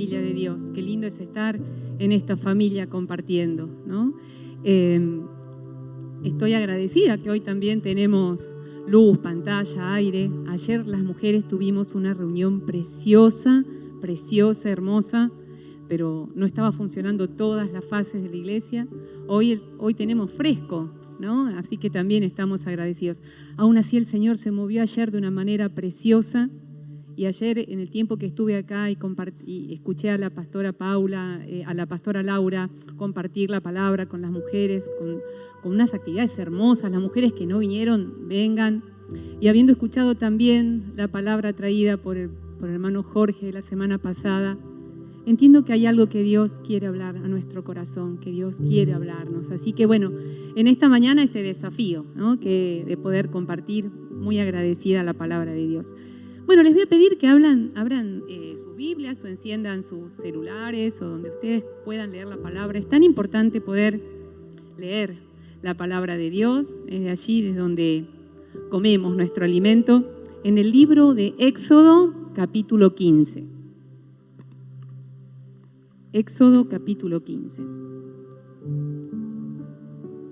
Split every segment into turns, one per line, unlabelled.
familia de Dios. Qué lindo es estar en esta familia compartiendo, ¿no? Estoy agradecida que hoy también tenemos luz, pantalla, aire. Ayer las mujeres tuvimos una reunión preciosa, hermosa, pero no estaba funcionando todas las fases de la iglesia. Hoy tenemos fresco, ¿no? Así que también estamos agradecidos. Aún así el Señor se movió ayer de una manera preciosa. Y ayer, en el tiempo que estuve acá y escuché a la pastora Paula, a la pastora Laura, compartir la palabra con las mujeres, con unas actividades hermosas. Las mujeres que no vinieron, vengan. Y habiendo escuchado también la palabra traída por el hermano Jorge la semana pasada, entiendo que hay algo que Dios quiere hablar a nuestro corazón, que Dios quiere hablarnos. Así que bueno, en esta mañana este desafío, ¿no? De poder compartir, muy agradecida la palabra de Dios. Bueno, les voy a pedir que abran sus Biblias o enciendan sus celulares o donde ustedes puedan leer la palabra. Es tan importante poder leer la palabra de Dios, es de allí desde donde comemos nuestro alimento, en el libro de Éxodo, capítulo 15. Éxodo, capítulo 15.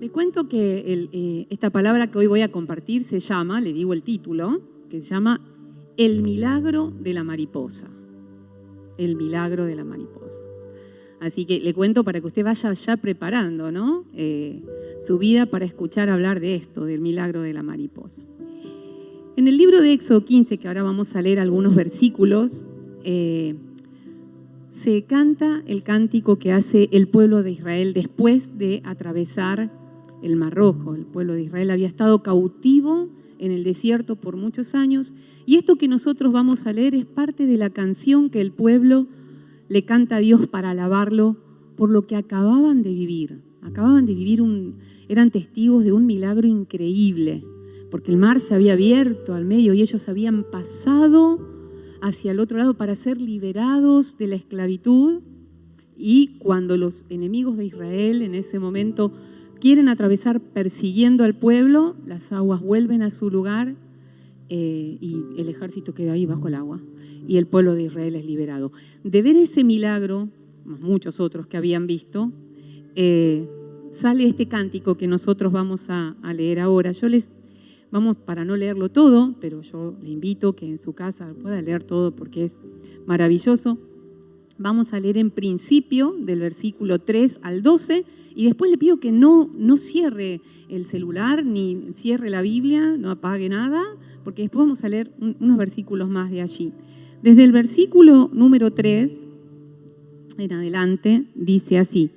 Les cuento que esta palabra que hoy voy a compartir se llama, le digo el título, que se llama El milagro de la mariposa. El milagro de la mariposa. Así que le cuento para que usted vaya ya preparando, ¿no? Su vida para escuchar hablar de esto, del milagro de la mariposa. En el libro de Éxodo 15, que ahora vamos a leer algunos versículos, se canta el cántico que hace el pueblo de Israel después de atravesar el Mar Rojo. El pueblo de Israel había estado cautivo en el desierto por muchos años, y esto que nosotros vamos a leer es parte de la canción que el pueblo le canta a Dios para alabarlo por lo que acababan de vivir. Eran testigos de un milagro increíble, porque el mar se había abierto al medio y ellos habían pasado hacia el otro lado para ser liberados de la esclavitud. Y cuando los enemigos de Israel en ese momento quieren atravesar persiguiendo al pueblo, las aguas vuelven a su lugar y el ejército queda ahí bajo el agua y el pueblo de Israel es liberado. De ver ese milagro, muchos otros que habían visto, sale este cántico que nosotros vamos a leer ahora. Vamos para no leerlo todo, pero yo le invito que en su casa pueda leer todo porque es maravilloso. Vamos a leer en principio del versículo 3 al 12 y después le pido que no cierre el celular ni cierre la Biblia, no apague nada, porque después vamos a leer unos versículos más de allí. Desde el versículo número 3 en adelante dice así: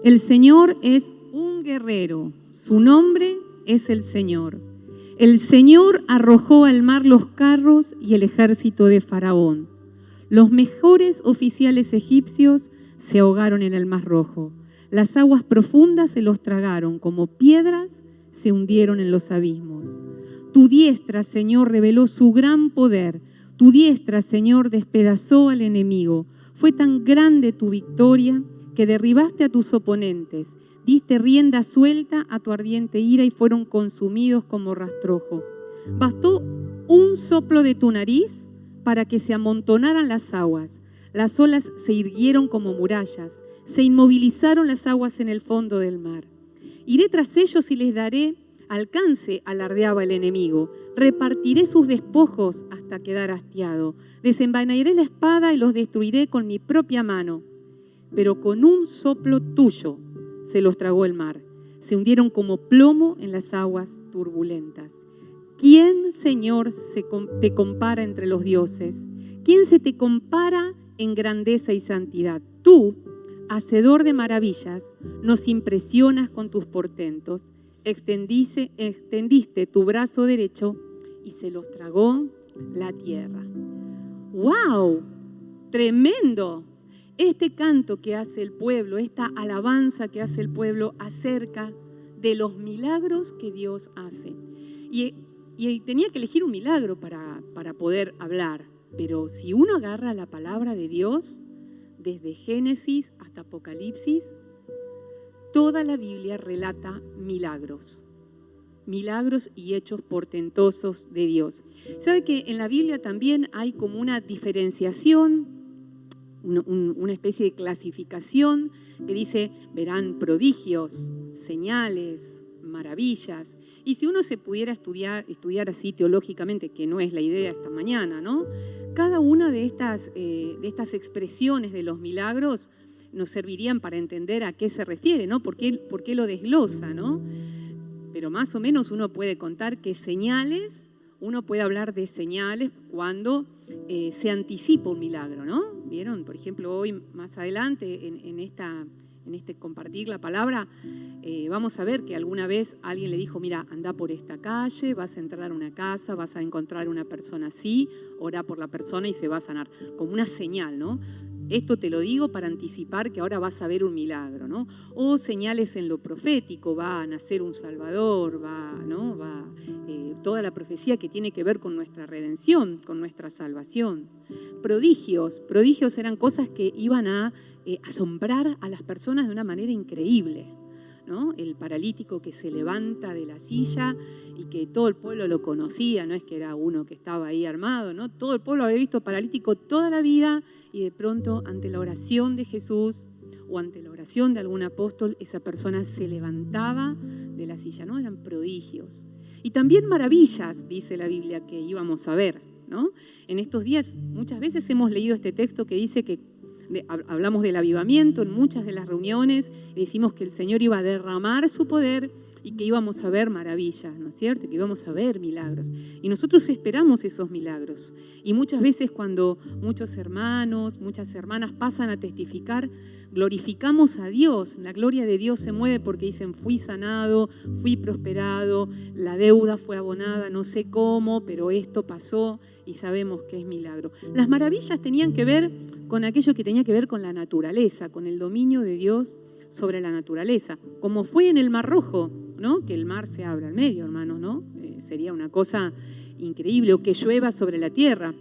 El Señor es un guerrero, su nombre es el Señor. El Señor arrojó al mar los carros y el ejército de Faraón. Los mejores oficiales egipcios se ahogaron en el Mar Rojo. Las aguas profundas se los tragaron, como piedras se hundieron en los abismos. Tu diestra, Señor, reveló su gran poder. Tu diestra, Señor, despedazó al enemigo. Fue tan grande tu victoria que derribaste a tus oponentes. Diste rienda suelta a tu ardiente ira y fueron consumidos como rastrojo. Bastó un soplo de tu nariz para que se amontonaran las aguas. Las olas se irguieron como murallas. Se inmovilizaron las aguas en el fondo del mar. Iré tras ellos y les daré alcance, alardeaba el enemigo. Repartiré sus despojos hasta quedar hastiado. Desenvainaré la espada y los destruiré con mi propia mano. Pero con un soplo tuyo se los tragó el mar. Se hundieron como plomo en las aguas turbulentas. ¿Quién, Señor, te compara entre los dioses? ¿Quién se te compara en grandeza y santidad? Tú, hacedor de maravillas, nos impresionas con tus portentos. Extendiste tu brazo derecho y se los tragó la tierra. ¡Wow! ¡Tremendo! Este canto que hace el pueblo, esta alabanza que hace el pueblo acerca de los milagros que Dios hace. Y tenía que elegir un milagro para poder hablar, pero si uno agarra la palabra de Dios, desde Génesis hasta Apocalipsis, toda la Biblia relata milagros y hechos portentosos de Dios. ¿Sabe que en la Biblia también hay como una diferenciación una especie de clasificación que dice, verán prodigios, señales, maravillas. Y si uno se pudiera estudiar así teológicamente, que no es la idea esta mañana, ¿no? Cada una de estas expresiones de los milagros nos servirían para entender a qué se refiere, ¿no? ¿Por qué lo desglosa, ¿no? Pero más o menos uno puede contar que señales, uno puede hablar de señales cuando se anticipa un milagro, ¿no? ¿Vieron? Por ejemplo, hoy más adelante en este compartir la palabra, vamos a ver que alguna vez alguien le dijo, mira, anda por esta calle, vas a entrar a una casa, vas a encontrar una persona así, orá por la persona y se va a sanar, como una señal, ¿no? Esto te lo digo para anticipar que ahora vas a ver un milagro, ¿no? O señales en lo profético, va a nacer un Salvador, toda la profecía que tiene que ver con nuestra redención, con nuestra salvación. Prodigios eran cosas que iban a asombrar a las personas de una manera increíble, ¿no? El paralítico que se levanta de la silla y que todo el pueblo lo conocía, no es que era uno que estaba ahí armado, ¿no? Todo el pueblo había visto paralítico toda la vida y de pronto ante la oración de Jesús o ante la oración de algún apóstol, esa persona se levantaba de la silla, ¿no? Eran prodigios. Y también maravillas, dice la Biblia, que íbamos a ver, ¿no? En estos días muchas veces hemos leído este texto que dice que hablamos del avivamiento en muchas de las reuniones, decimos que el Señor iba a derramar su poder y que íbamos a ver maravillas, ¿no es cierto? Que íbamos a ver milagros. Y nosotros esperamos esos milagros. Y muchas veces cuando muchos hermanos, muchas hermanas pasan a testificar, glorificamos a Dios. La gloria de Dios se mueve porque dicen, fui sanado, fui prosperado, la deuda fue abonada, no sé cómo, pero esto pasó y sabemos que es milagro. Las maravillas tenían que ver con aquello que tenía que ver con la naturaleza, con el dominio de Dios sobre la naturaleza, como fue en el Mar Rojo, ¿no? Que el mar se abra al medio, hermanos, ¿no? Sería una cosa increíble, o que llueva sobre la tierra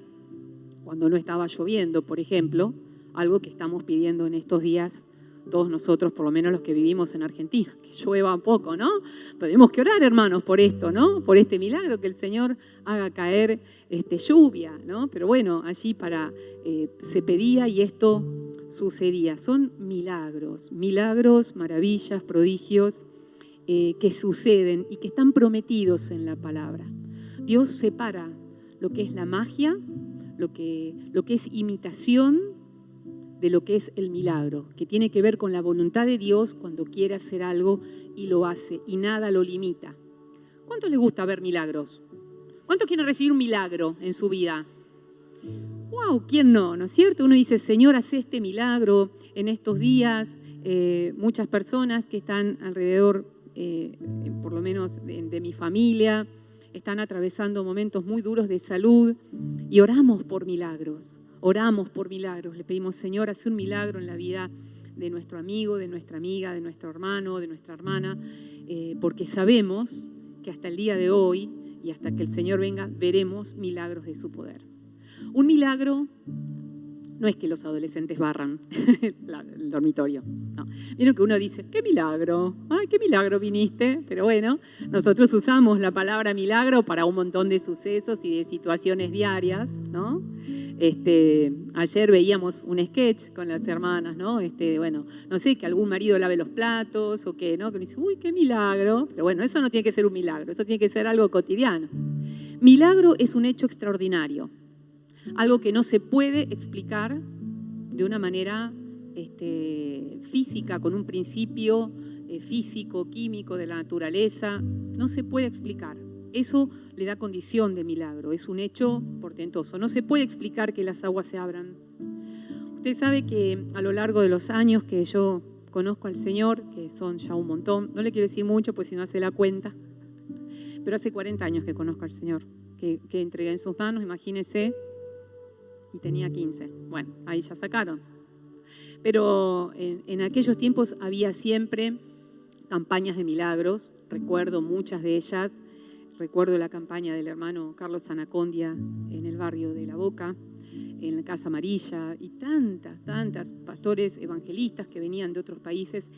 cuando no estaba lloviendo, por ejemplo, algo que estamos pidiendo en estos días todos nosotros, por lo menos los que vivimos en Argentina, que llueva un poco, ¿no? Tenemos que orar, hermanos, por esto, ¿no? Por este milagro, que el Señor haga caer lluvia, ¿no? Pero bueno, allí se pedía y esto sucedía. Son milagros, maravillas, prodigios que suceden y que están prometidos en la palabra. Dios separa lo que es la magia, lo que es imitación, de lo que es el milagro, que tiene que ver con la voluntad de Dios cuando quiere hacer algo y lo hace, y nada lo limita. ¿Cuántos les gusta ver milagros? ¿Cuántos quieren recibir un milagro en su vida? ¡Wow! ¿Quién no? ¿No es cierto? Uno dice, Señor, haz este milagro en estos días. Muchas personas que están alrededor, por lo menos de mi familia, están atravesando momentos muy duros de salud y oramos por milagros. Oramos por milagros, le pedimos, Señor, haz un milagro en la vida de nuestro amigo, de nuestra amiga, de nuestro hermano, de nuestra hermana, porque sabemos que hasta el día de hoy y hasta que el Señor venga, veremos milagros de su poder. Un milagro no es que los adolescentes barran el dormitorio. No. Vieron que uno dice, ¡qué milagro! ¡Ay, qué milagro viniste! Pero bueno, nosotros usamos la palabra milagro para un montón de sucesos y de situaciones diarias, ¿no? Ayer veíamos un sketch con las hermanas, ¿no? Bueno, no sé, que algún marido lave los platos o que, ¿no? Que dice, ¡uy, qué milagro! Pero bueno, eso no tiene que ser un milagro, eso tiene que ser algo cotidiano. Milagro es un hecho extraordinario. Algo que no se puede explicar de una manera física, con un principio físico, químico de la naturaleza. No se puede explicar. Eso le da condición de milagro. Es un hecho portentoso. No se puede explicar que las aguas se abran. Usted sabe que a lo largo de los años que yo conozco al Señor, que son ya un montón, no le quiero decir mucho, pues si no hace la cuenta, pero hace 40 años que conozco al Señor, que entregué en sus manos, imagínese, y tenía 15. Bueno, ahí ya sacaron. Pero en aquellos tiempos había siempre campañas de milagros, recuerdo muchas de ellas, recuerdo la campaña del hermano Carlos Anacondia en el barrio de La Boca, en la Casa Amarilla, y tantas pastores evangelistas que venían de otros países,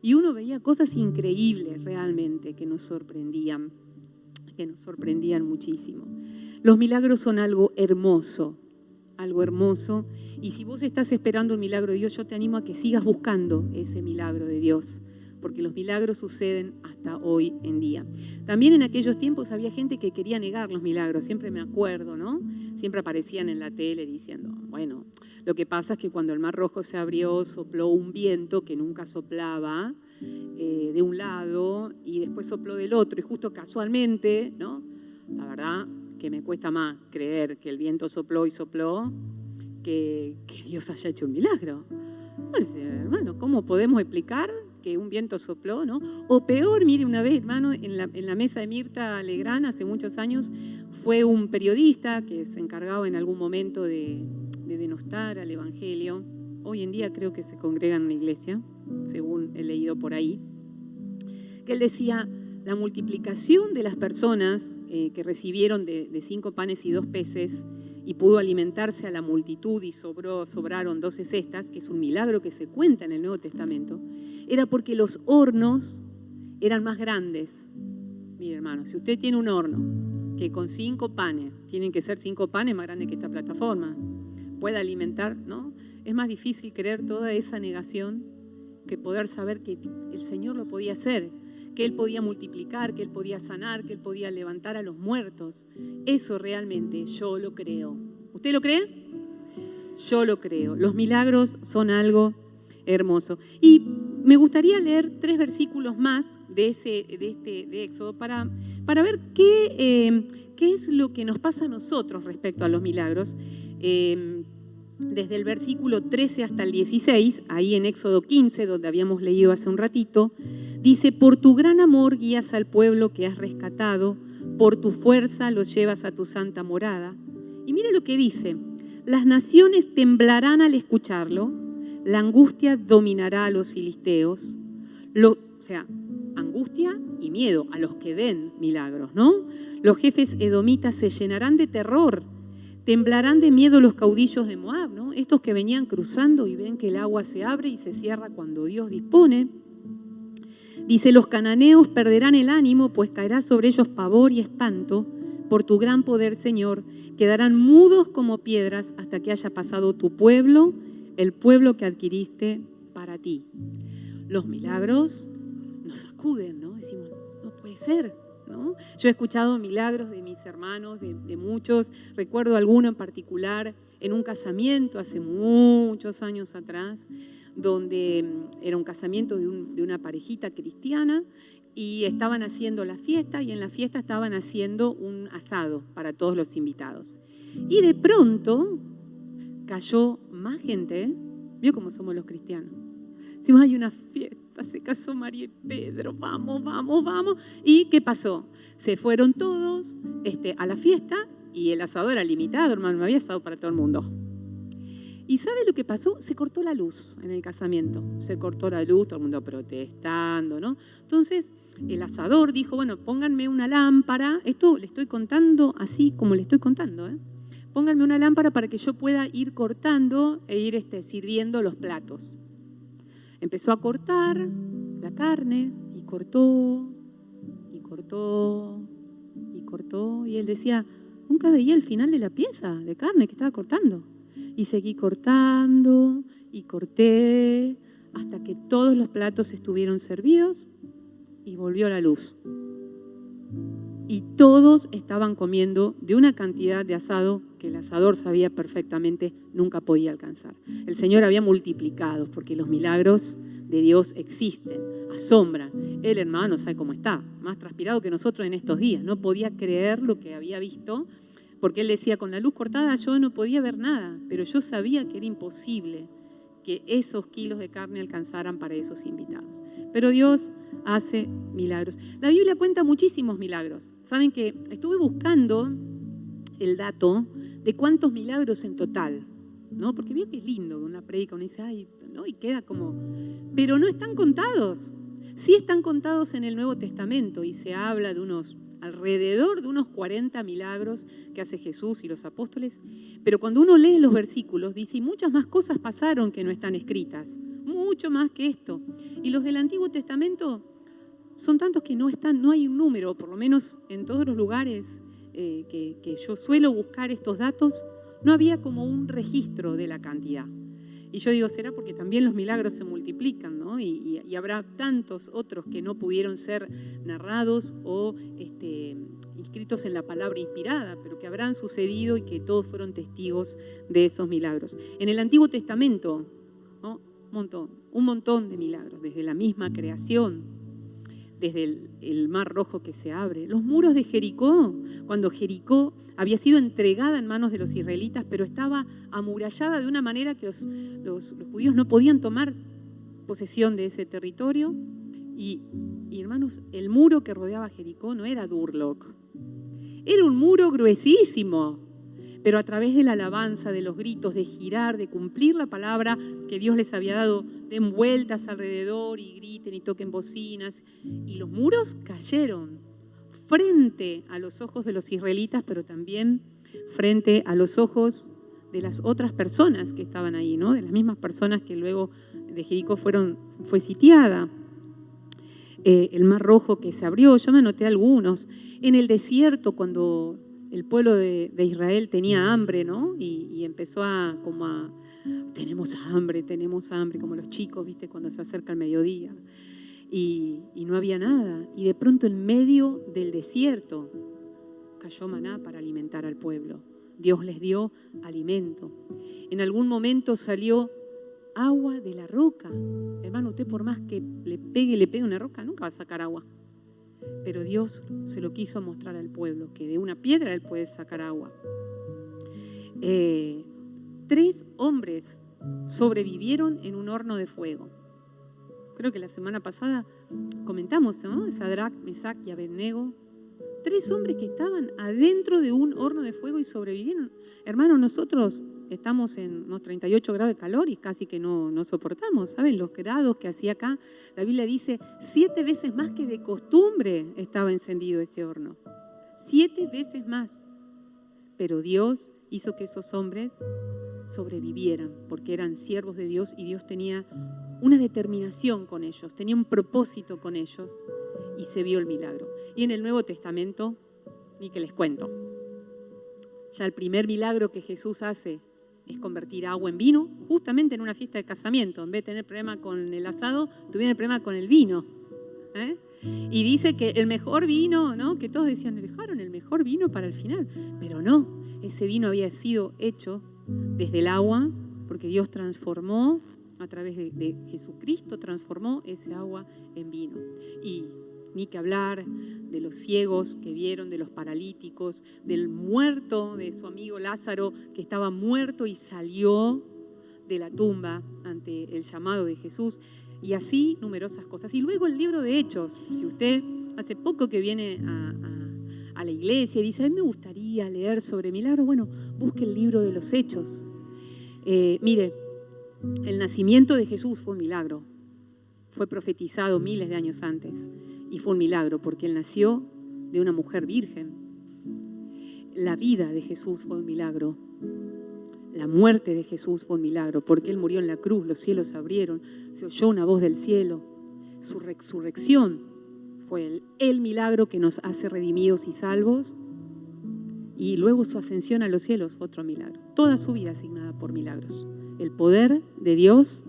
y uno veía cosas increíbles realmente que nos sorprendían muchísimo. Los milagros son algo hermoso, algo hermoso. Y si vos estás esperando un milagro de Dios, yo te animo a que sigas buscando ese milagro de Dios, porque los milagros suceden hasta hoy en día. También en aquellos tiempos había gente que quería negar los milagros, siempre me acuerdo, ¿no? Siempre aparecían en la tele diciendo, bueno, lo que pasa es que cuando el Mar Rojo se abrió, sopló un viento que nunca soplaba de un lado y después sopló del otro, y justo casualmente, ¿no? La verdad que me cuesta más creer que el viento sopló y sopló que Dios haya hecho un milagro. Pues, hermano, ¿cómo podemos explicar que un viento sopló, ¿no? O peor, mire, una vez, hermano, en la mesa de Mirta Legrand, hace muchos años, fue un periodista que se encargaba en algún momento de denostar al Evangelio. Hoy en día creo que se congrega en una iglesia, según he leído por ahí, que él decía, la multiplicación de las personas que recibieron de 5 panes y 2 peces y pudo alimentarse a la multitud y sobraron 12 cestas, que es un milagro que se cuenta en el Nuevo Testamento, era porque los hornos eran más grandes. Mire, hermano, si usted tiene un horno que con 5 panes, tienen que ser 5 panes más grandes que esta plataforma, puede alimentar, ¿no? Es más difícil creer toda esa negación que poder saber que el Señor lo podía hacer, que Él podía multiplicar, que Él podía sanar, que Él podía levantar a los muertos. Eso realmente yo lo creo. ¿Usted lo cree? Yo lo creo. Los milagros son algo hermoso. Y me gustaría leer 3 versículos más de Éxodo para ver qué es lo que nos pasa a nosotros respecto a los milagros. Desde el versículo 13 hasta el 16, ahí en Éxodo 15, donde habíamos leído hace un ratito, dice, por tu gran amor guías al pueblo que has rescatado, por tu fuerza los llevas a tu santa morada. Y mire lo que dice, las naciones temblarán al escucharlo, la angustia dominará a los filisteos, o sea, angustia y miedo a los que ven milagros, ¿no? Los jefes edomitas se llenarán de terror, temblarán de miedo los caudillos de Moab, ¿no? Estos que venían cruzando y ven que el agua se abre y se cierra cuando Dios dispone. Dice, los cananeos perderán el ánimo, pues caerá sobre ellos pavor y espanto. Por tu gran poder, Señor, quedarán mudos como piedras hasta que haya pasado tu pueblo, el pueblo que adquiriste para ti. Los milagros nos sacuden, ¿no? Decimos, no puede ser, ¿no? Yo he escuchado milagros de mis hermanos, de muchos. Recuerdo alguno en particular en un casamiento hace muchos años atrás, donde era un casamiento de una parejita cristiana y estaban haciendo la fiesta y en la fiesta estaban haciendo un asado para todos los invitados. Y de pronto cayó más gente, ¿vio cómo somos los cristianos? Decimos, hay una fiesta, se casó María y Pedro, vamos, vamos, vamos. ¿Y qué pasó? Se fueron todos a la fiesta y el asado era limitado, hermano, no había asado para todo el mundo. ¿Y sabe lo que pasó? Se cortó la luz en el casamiento. Se cortó la luz, todo el mundo protestando, ¿no? Entonces, el asador dijo, bueno, pónganme una lámpara. Esto le estoy contando así como le estoy contando, ¿eh? Pónganme una lámpara para que yo pueda ir cortando e ir sirviendo los platos. Empezó a cortar la carne y cortó, y cortó, y cortó. Y él decía, nunca veía el final de la pieza de carne que estaba cortando. Y seguí cortando y corté hasta que todos los platos estuvieron servidos y volvió la luz. Y todos estaban comiendo de una cantidad de asado que el asador sabía perfectamente nunca podía alcanzar. El Señor había multiplicado, porque los milagros de Dios existen, asombran. El hermano sabe cómo está, más transpirado que nosotros en estos días. No podía creer lo que había visto, porque él decía, con la luz cortada yo no podía ver nada, pero yo sabía que era imposible que esos kilos de carne alcanzaran para esos invitados. Pero Dios hace milagros. La Biblia cuenta muchísimos milagros. Saben que estuve buscando el dato de cuántos milagros en total, ¿no? Porque veo que es lindo una predica, uno dice, ay, ¿no? Y queda como... Pero no están contados. Sí están contados en el Nuevo Testamento y se habla de alrededor de unos 40 milagros que hace Jesús y los apóstoles, pero cuando uno lee los versículos dice, y muchas más cosas pasaron que no están escritas, mucho más que esto. Y los del Antiguo Testamento son tantos que no hay un número, por lo menos en todos los lugares que yo suelo buscar estos datos, no había como un registro de la cantidad. Y yo digo, será porque también los milagros se multiplican, ¿no? Y habrá tantos otros que no pudieron ser narrados o inscritos en la palabra inspirada, pero que habrán sucedido y que todos fueron testigos de esos milagros. En el Antiguo Testamento, ¿no? Un montón de milagros, desde la misma creación, desde el Mar Rojo que se abre, los muros de Jericó, cuando Jericó había sido entregada en manos de los israelitas, pero estaba amurallada de una manera que los judíos no podían tomar posesión de ese territorio. Y hermanos, el muro que rodeaba Jericó no era Durlock, era un muro gruesísimo, pero a través de la alabanza, de los gritos, de girar, de cumplir la palabra que Dios les había dado, den vueltas alrededor y griten y toquen bocinas. Y los muros cayeron frente a los ojos de los israelitas, pero también frente a los ojos de las otras personas que estaban ahí, ¿no? De las mismas personas que luego de Jericó fue sitiada. El Mar Rojo que se abrió, yo me anoté algunos. En el desierto, cuando el pueblo de Israel tenía hambre, ¿no? Y empezó tenemos hambre, como los chicos, ¿viste? Cuando se acerca el mediodía. Y no había nada. Y de pronto en medio del desierto cayó maná para alimentar al pueblo. Dios les dio alimento. En algún momento salió agua de la roca. Hermano, usted por más que le pegue una roca, nunca va a sacar agua. Pero Dios se lo quiso mostrar al pueblo, que de una piedra él puede sacar agua. 3 hombres sobrevivieron en un horno de fuego. Creo que la semana pasada comentamos, ¿no? Sadrac, Mesac y Abednego. 3 hombres que estaban adentro de un horno de fuego y sobrevivieron. Hermano, nosotros estamos en unos 38 grados de calor y casi que no soportamos. ¿Saben los grados que hacía acá? La Biblia dice 7 veces más que de costumbre estaba encendido ese horno. 7 veces más. Pero Dios hizo que esos hombres sobrevivieran porque eran siervos de Dios y Dios tenía una determinación con ellos, tenía un propósito con ellos y se vio el milagro. Y en el Nuevo Testamento, ni que les cuento. Ya el primer milagro que Jesús hace es convertir agua en vino, justamente en una fiesta de casamiento. En vez de tener problema con el asado, tuvieron el problema con el vino. Y dice que el mejor vino, ¿no? Que todos decían, dejaron el mejor vino para el final. Pero no, ese vino había sido hecho desde el agua, porque Dios transformó, a través de Jesucristo, transformó ese agua en vino. Y ni que hablar de los ciegos que vieron, de los paralíticos, del muerto, de su amigo Lázaro, que estaba muerto y salió de la tumba ante el llamado de Jesús, y así numerosas cosas. Y luego el libro de Hechos, si usted hace poco que viene a la iglesia y dice, a mí me gustaría leer sobre milagros, bueno, busque el libro de los Hechos. Mire, el nacimiento de Jesús fue un milagro, fue profetizado miles de años antes. Y fue un milagro porque él nació de una mujer virgen. La vida de Jesús fue un milagro. La muerte de Jesús fue un milagro porque él murió en la cruz, los cielos se abrieron, se oyó una voz del cielo. Su resurrección fue el milagro que nos hace redimidos y salvos. Y luego su ascensión a los cielos fue otro milagro. Toda su vida asignada por milagros. El poder de Dios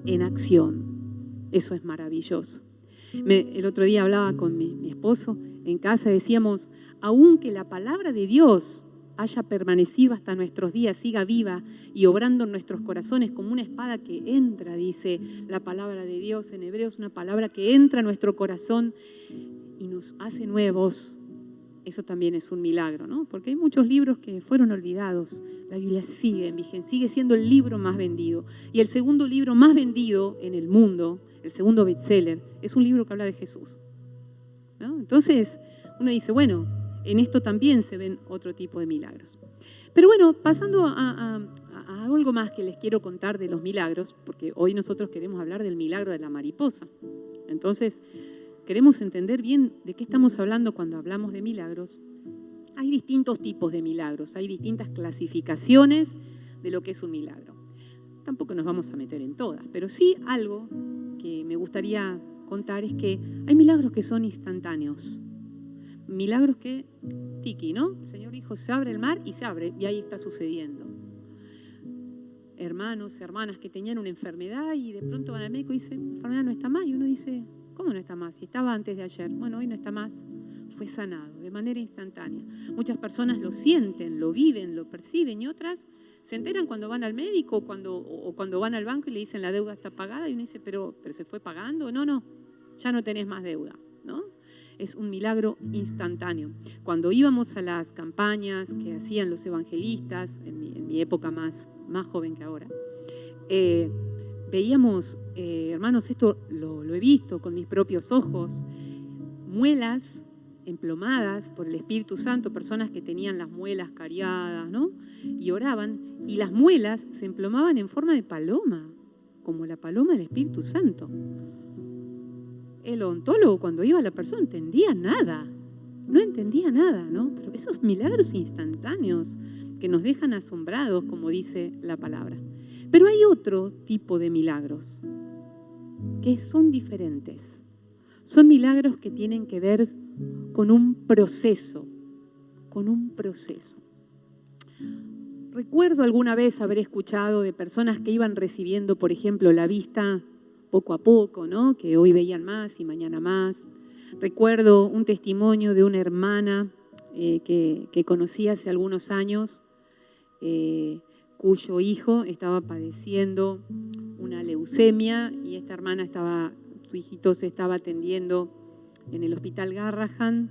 en acción. Eso es maravilloso. El otro día hablaba con mi esposo en casa, decíamos, aunque la palabra de Dios haya permanecido hasta nuestros días, siga viva y obrando en nuestros corazones como una espada que entra, dice la palabra de Dios en Hebreos, una palabra que entra a nuestro corazón y nos hace nuevos. Eso también es un milagro, ¿no? Porque hay muchos libros que fueron olvidados. La Biblia sigue en vigencia, sigue siendo el libro más vendido. Y el segundo libro más vendido en el mundo, el segundo bestseller, es un libro que habla de Jesús, ¿no? Entonces, uno dice, bueno, en esto también se ven otro tipo de milagros. Pero bueno, pasando a algo más que les quiero contar de los milagros, porque hoy nosotros queremos hablar del milagro de la mariposa. Entonces, queremos entender bien de qué estamos hablando cuando hablamos de milagros. Hay distintos tipos de milagros, hay distintas clasificaciones de lo que es un milagro. Tampoco nos vamos a meter en todas, pero sí algo que me gustaría contar es que hay milagros que son instantáneos. Milagros que, tiki, ¿no? El Señor dijo, se abre el mar y se abre, y ahí está sucediendo. hermanos, hermanas que tenían una enfermedad y de pronto van al médico y dicen, la enfermedad no está más. Y uno dice, ¿cómo no está más? Si estaba antes de ayer. Bueno, hoy no está más. Fue sanado de manera instantánea. Muchas personas lo sienten, lo viven, lo perciben y otras se enteran cuando van al médico o cuando van al banco y le dicen la deuda está pagada y uno dice, pero se fue pagando. No, ya no tenés más deuda, ¿no? Es un milagro instantáneo. Cuando íbamos a las campañas que hacían los evangelistas, en mi época más joven que ahora, veíamos, hermanos, esto lo he visto con mis propios ojos, muelas emplomadas por el Espíritu Santo, personas que tenían las muelas cariadas, ¿no? Y oraban, y las muelas se emplomaban en forma de paloma, como la paloma del Espíritu Santo. El odontólogo, cuando iba a la persona, no entendía nada, ¿no? Pero esos milagros instantáneos que nos dejan asombrados, como dice la palabra. Pero hay otro tipo de milagros que son diferentes. Son milagros que tienen que ver con un proceso. Recuerdo alguna vez haber escuchado de personas que iban recibiendo, por ejemplo, la vista poco a poco, ¿no? Que hoy veían más y mañana más. Recuerdo un testimonio de una hermana que conocí hace algunos años, cuyo hijo estaba padeciendo una leucemia y esta hermana su hijito se estaba atendiendo en el hospital Garrahan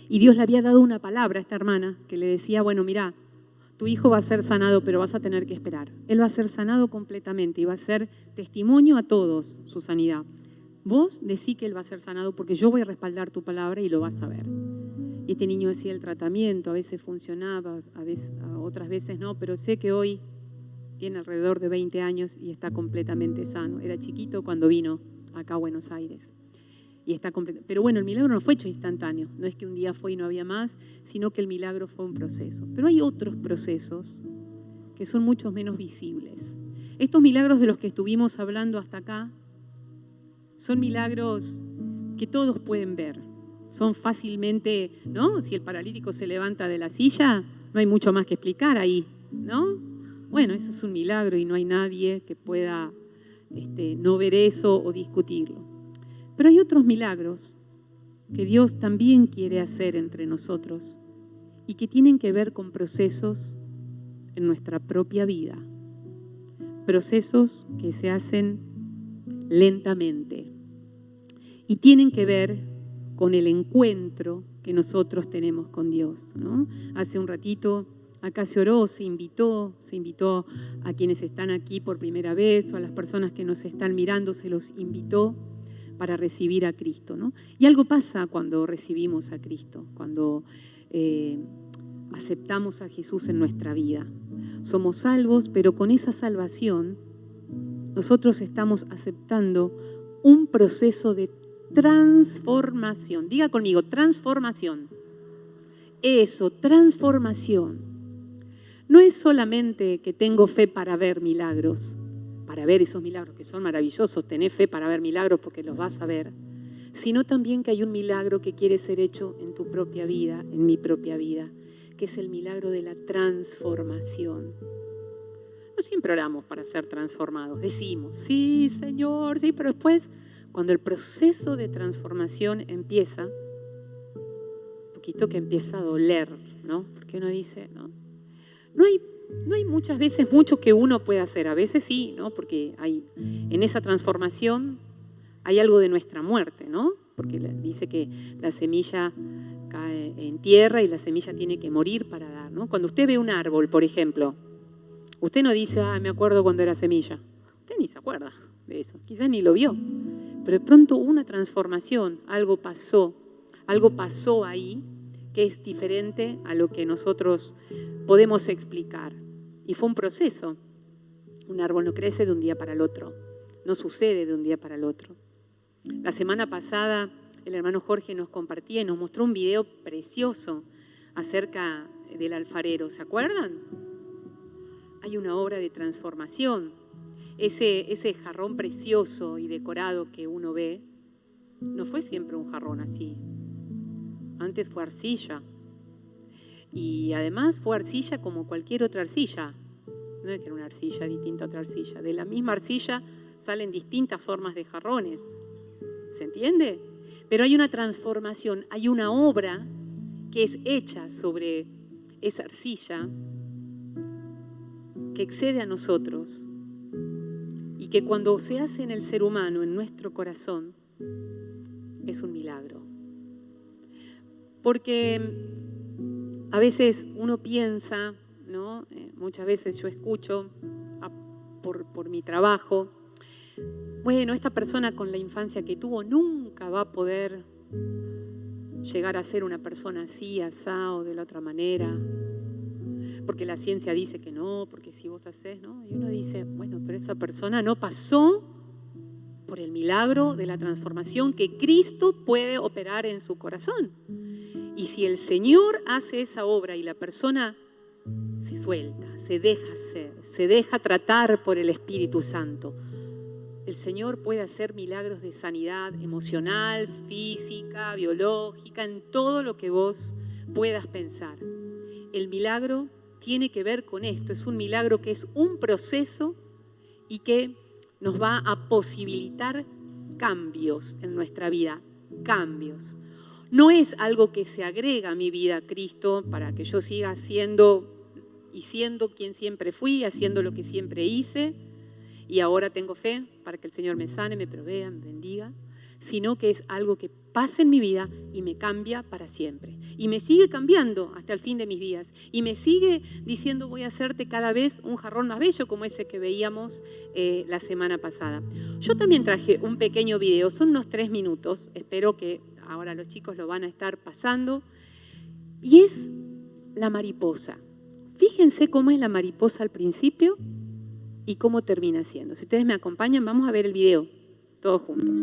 y Dios le había dado una palabra a esta hermana que le decía, bueno, mira, tu hijo va a ser sanado, pero vas a tener que esperar. Él va a ser sanado completamente y va a ser testimonio a todos su sanidad. Vos decí que él va a ser sanado porque yo voy a respaldar tu palabra y lo vas a ver. Y este niño hacía el tratamiento, a veces funcionaba, otras veces no, pero sé que hoy tiene alrededor de 20 años y está completamente sano. Era chiquito cuando vino acá a Buenos Aires. Y está pero bueno, el milagro no fue hecho instantáneo. No es que un día fue y no había más, sino que el milagro fue un proceso. Pero hay otros procesos que son mucho menos visibles. Estos milagros de los que estuvimos hablando hasta acá son milagros que todos pueden ver. Son fácilmente, ¿no? Si el paralítico se levanta de la silla, no hay mucho más que explicar ahí, ¿no? Bueno, eso es un milagro y no hay nadie que pueda no ver eso o discutirlo. Pero hay otros milagros que Dios también quiere hacer entre nosotros y que tienen que ver con procesos en nuestra propia vida. Procesos que se hacen lentamente y tienen que ver con el encuentro que nosotros tenemos con Dios, ¿no? Hace un ratito acá se oró, se invitó a quienes están aquí por primera vez o a las personas que nos están mirando, se los invitó para recibir a Cristo, ¿no? Y algo pasa cuando recibimos a Cristo, cuando aceptamos a Jesús en nuestra vida. Somos salvos, pero con esa salvación nosotros estamos aceptando un proceso de transformación. Diga conmigo, transformación. Eso, transformación. No es solamente que tengo fe para ver milagros, para ver esos milagros que son maravillosos, tenés fe para ver milagros porque los vas a ver, sino también que hay un milagro que quiere ser hecho en tu propia vida, en mi propia vida, que es el milagro de la transformación. No siempre oramos para ser transformados, decimos, sí, Señor, sí, pero después, cuando el proceso de transformación empieza, un poquito que empieza a doler, ¿no? Porque uno dice, no hay muchas veces mucho que uno pueda hacer, a veces sí, ¿no? Porque en esa transformación hay algo de nuestra muerte, ¿no? Porque dice que la semilla cae en tierra y la semilla tiene que morir para dar, ¿no? Cuando usted ve un árbol, por ejemplo, usted no dice, me acuerdo cuando era semilla. Usted ni se acuerda de eso, quizás ni lo vio. Pero de pronto una transformación, algo pasó ahí que es diferente a lo que nosotros podemos explicar. Y fue un proceso. Un árbol no crece de un día para el otro, no sucede de un día para el otro. La semana pasada el hermano Jorge nos compartía y nos mostró un video precioso acerca del alfarero, ¿se acuerdan? Hay una obra de transformación. Ese jarrón precioso y decorado que uno ve, no fue siempre un jarrón así. Antes fue arcilla. Y además fue arcilla como cualquier otra arcilla. No es que era una arcilla distinta a otra arcilla. De la misma arcilla salen distintas formas de jarrones. ¿Se entiende? Pero hay una transformación, hay una obra que es hecha sobre esa arcilla que excede a nosotros y que cuando se hace en el ser humano, en nuestro corazón, es un milagro. Porque a veces uno piensa, ¿no? Muchas veces yo escucho por mi trabajo, bueno, esta persona con la infancia que tuvo nunca va a poder llegar a ser una persona así, asá o de la otra manera, porque la ciencia dice que no, porque si vos hacés, ¿no? Y uno dice, bueno, pero esa persona no pasó por el milagro de la transformación que Cristo puede operar en su corazón. Y si el Señor hace esa obra y la persona se suelta, se deja ser, se deja tratar por el Espíritu Santo, el Señor puede hacer milagros de sanidad emocional, física, biológica, en todo lo que vos puedas pensar. El milagro tiene que ver con esto, es un milagro que es un proceso y que nos va a posibilitar cambios en nuestra vida, cambios. No es algo que se agrega a mi vida a Cristo para que yo siga siendo quien siempre fui, haciendo lo que siempre hice y ahora tengo fe para que el Señor me sane, me provea, me bendiga, sino que es algo que pasa en mi vida y me cambia para siempre. Y me sigue cambiando hasta el fin de mis días. Y me sigue diciendo, voy a hacerte cada vez un jarrón más bello como ese que veíamos la semana pasada. Yo también traje un pequeño video, son unos 3 minutos, espero que ahora los chicos lo van a estar pasando. Y es la mariposa. Fíjense cómo es la mariposa al principio y cómo termina siendo. Si ustedes me acompañan, vamos a ver el video, todos juntos.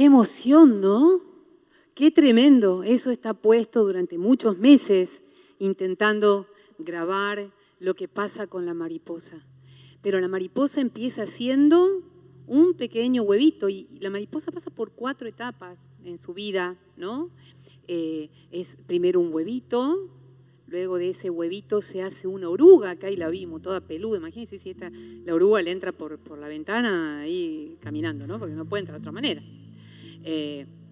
emoción, ¿no? Qué tremendo. Eso está puesto durante muchos meses intentando grabar lo que pasa con la mariposa. Pero la mariposa empieza siendo un pequeño huevito y la mariposa pasa por 4 etapas en su vida, ¿no? Es primero un huevito, luego de ese huevito se hace una oruga, acá ahí la vimos, toda peluda. Imagínense si la oruga le entra por la ventana ahí caminando, ¿no? Porque no puede entrar de otra manera.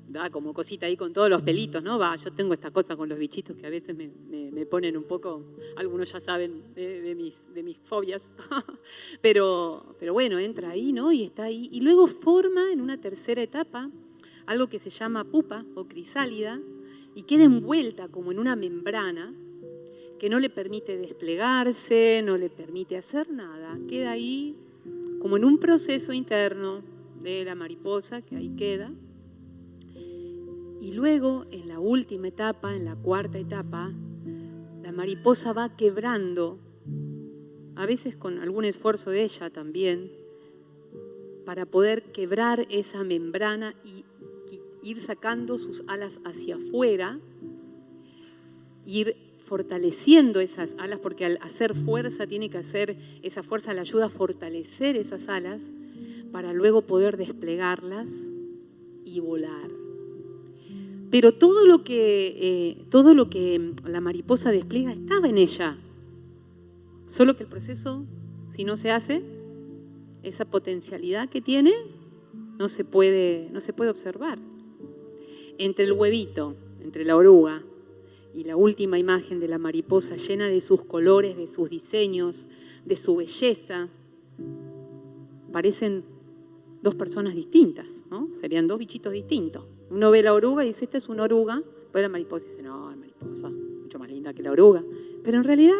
Da como cosita ahí con todos los pelitos, ¿no? Yo tengo esta cosa con los bichitos que a veces me ponen un poco, algunos ya saben de mis fobias, pero bueno, entra ahí, ¿no? Y está ahí. Y luego forma en una tercera etapa algo que se llama pupa o crisálida y queda envuelta como en una membrana que no le permite desplegarse, no le permite hacer nada. Queda ahí como en un proceso interno de la mariposa, que ahí queda. Y luego, en la última etapa, en la 4ª etapa, la mariposa va quebrando, a veces con algún esfuerzo de ella también, para poder quebrar esa membrana y ir sacando sus alas hacia afuera, ir fortaleciendo esas alas, porque al hacer fuerza, tiene que hacer, esa fuerza le ayuda a fortalecer esas alas para luego poder desplegarlas y volar. Pero todo lo que la mariposa despliega estaba en ella. Solo que el proceso, si no se hace, esa potencialidad que tiene no se puede observar. Entre el huevito, entre la oruga y la última imagen de la mariposa llena de sus colores, de sus diseños, de su belleza, parecen 2 personas distintas, ¿no? Serían 2 bichitos distintos. Uno ve la oruga y dice, esta es una oruga, pero la mariposa dice, no, la mariposa, mucho más linda que la oruga. Pero en realidad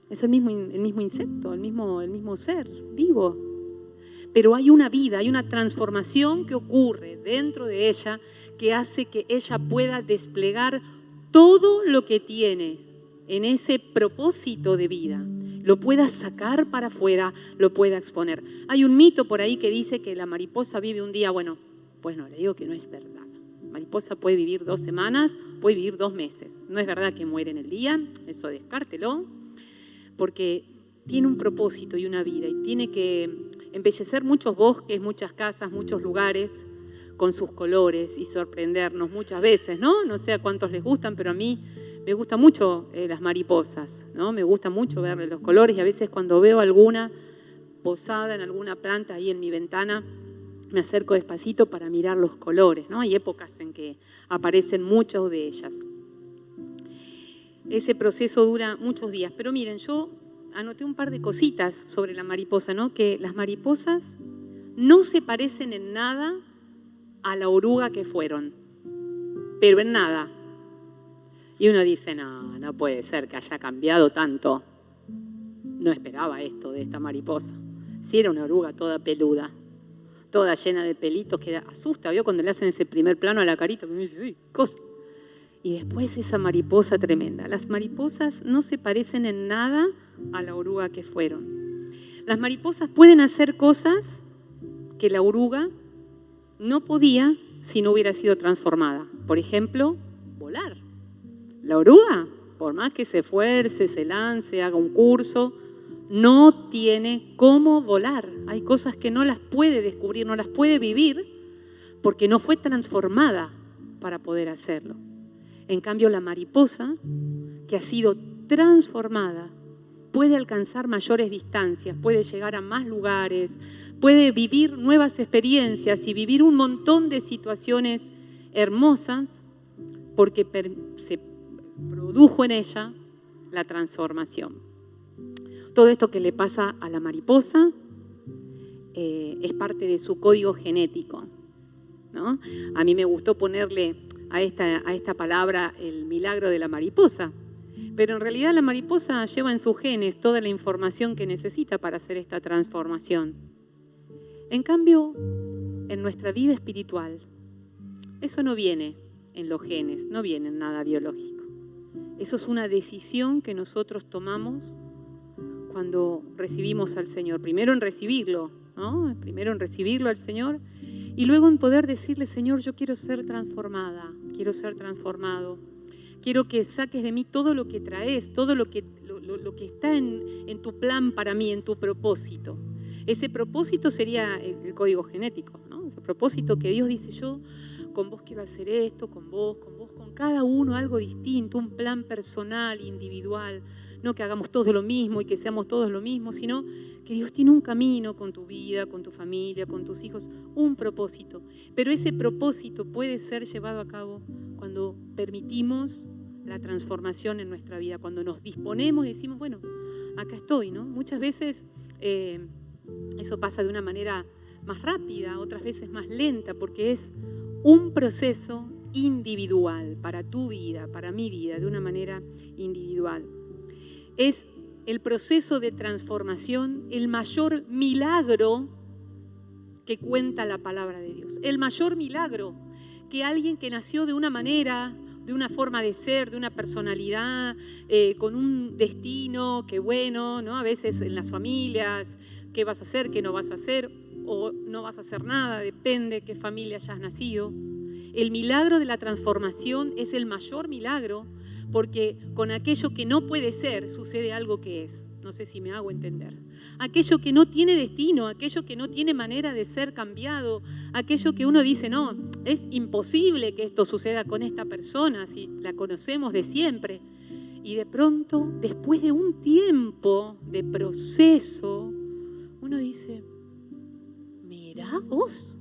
es el mismo insecto, el mismo ser vivo. Pero hay una vida, hay una transformación que ocurre dentro de ella que hace que ella pueda desplegar todo lo que tiene en ese propósito de vida. Lo pueda sacar para afuera, lo pueda exponer. Hay un mito por ahí que dice que la mariposa vive un día, bueno, pues no, le digo que no es verdad. La mariposa puede vivir 2 semanas, puede vivir 2 meses. No es verdad que muere en el día, eso descártelo, porque tiene un propósito y una vida y tiene que embellecer muchos bosques, muchas casas, muchos lugares con sus colores y sorprendernos muchas veces, ¿no? No sé a cuántos les gustan, pero a mí me gustan mucho las mariposas, ¿no? Me gusta mucho verle los colores y a veces cuando veo alguna posada en alguna planta ahí en mi ventana, me acerco despacito para mirar los colores, ¿no? Hay épocas en que aparecen muchas de ellas. Ese proceso dura muchos días, pero miren, yo anoté un par de cositas sobre la mariposa, ¿no? Que las mariposas no se parecen en nada a la oruga que fueron, pero en nada. Y uno dice, no puede ser que haya cambiado tanto. No esperaba esto de esta mariposa. Si era una oruga toda peluda, toda llena de pelitos, que asusta, ¿vio? Cuando le hacen ese primer plano a la carita, que uno dice, uy, cosa. Y después esa mariposa tremenda. Las mariposas no se parecen en nada a la oruga que fueron. Las mariposas pueden hacer cosas que la oruga no podía si no hubiera sido transformada. Por ejemplo, volar. La oruga, por más que se esfuerce, se lance, haga un curso, no tiene cómo volar. Hay cosas que no las puede descubrir, no las puede vivir, porque no fue transformada para poder hacerlo. En cambio, la mariposa, que ha sido transformada, puede alcanzar mayores distancias, puede llegar a más lugares, puede vivir nuevas experiencias y vivir un montón de situaciones hermosas porque se produjo en ella la transformación. Todo esto que le pasa a la mariposa es parte de su código genético, ¿no? A mí me gustó ponerle a esta palabra el milagro de la mariposa, pero en realidad la mariposa lleva en sus genes toda la información que necesita para hacer esta transformación. En cambio, en nuestra vida espiritual, eso no viene en los genes, no viene en nada biológico. Eso es una decisión que nosotros tomamos cuando recibimos al Señor. Primero en recibirlo, ¿no? Primero en recibirlo al Señor Y luego en poder decirle, Señor, yo quiero ser transformada, quiero ser transformado. Quiero que saques de mí todo lo que traes, todo lo que está en tu plan para mí, en tu propósito. Ese propósito sería el código genético, ¿no? Ese propósito que Dios dice, yo con vos quiero hacer esto, con vos, con cada uno algo distinto, un plan personal, individual. No que hagamos todos lo mismo y que seamos todos lo mismo, sino que Dios tiene un camino con tu vida, con tu familia, con tus hijos, un propósito. Pero ese propósito puede ser llevado a cabo cuando permitimos la transformación en nuestra vida, cuando nos disponemos y decimos, bueno, acá estoy, ¿no? Muchas veces eso pasa de una manera más rápida, otras veces más lenta, porque es un proceso individual para tu vida, para mi vida, de una manera individual. Es el proceso de transformación el mayor milagro que cuenta la palabra de Dios. El mayor milagro que alguien que nació de una manera, de una forma de ser, de una personalidad, con un destino, que bueno, ¿no? A veces en las familias, qué vas a hacer, qué no vas a hacer, o no vas a hacer nada, depende de qué familia hayas nacido. El milagro de la transformación es el mayor milagro, porque con aquello que no puede ser sucede algo que es. No sé si me hago entender. Aquello que no tiene destino, aquello que no tiene manera de ser cambiado, aquello que uno dice, no, es imposible que esto suceda con esta persona, si la conocemos de siempre. Y de pronto, después de un tiempo de proceso, uno dice, mirá vos.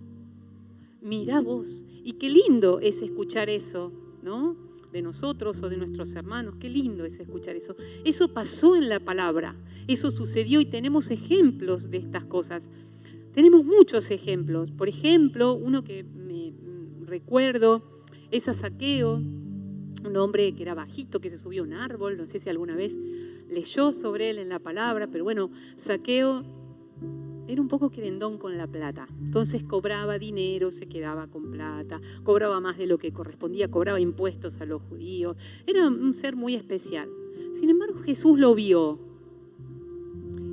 Y qué lindo es escuchar eso, ¿no? De nosotros o de nuestros hermanos, qué lindo es escuchar eso. Eso pasó en la palabra, eso sucedió y tenemos ejemplos de estas cosas. Tenemos muchos ejemplos. Por ejemplo, uno que me recuerdo es a Zaqueo, un hombre que era bajito, que se subió a un árbol, no sé si alguna vez leyó sobre él en la palabra, pero bueno, Zaqueo era un poco querendón con la plata. Entonces cobraba dinero, se quedaba con plata, cobraba más de lo que correspondía, cobraba impuestos a los judíos. Era un ser muy especial. Sin embargo, Jesús lo vio.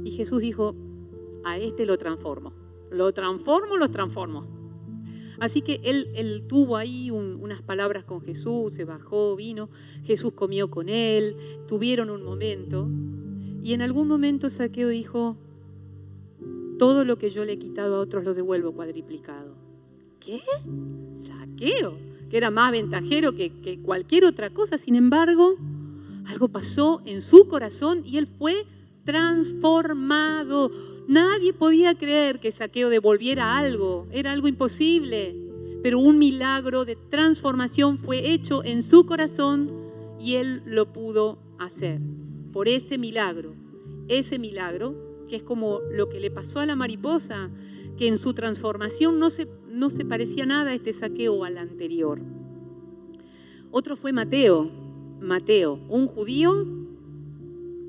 Y Jesús dijo, a este lo transformo. Lo transformo. Así que él tuvo ahí unas palabras con Jesús, se bajó, vino, Jesús comió con él, tuvieron un momento. Y en algún momento Zaqueo dijo, todo lo que yo le he quitado a otros lo devuelvo cuadriplicado. ¿Qué? Zaqueo, que era más ventajero que cualquier otra cosa. Sin embargo, algo pasó en su corazón y él fue transformado. Nadie podía creer que Zaqueo devolviera algo. Era algo imposible. Pero un milagro de transformación fue hecho en su corazón y él lo pudo hacer. Por ese milagro, que es como lo que le pasó a la mariposa, que en su transformación no se parecía nada a este Zaqueo al anterior. Otro fue Mateo, un judío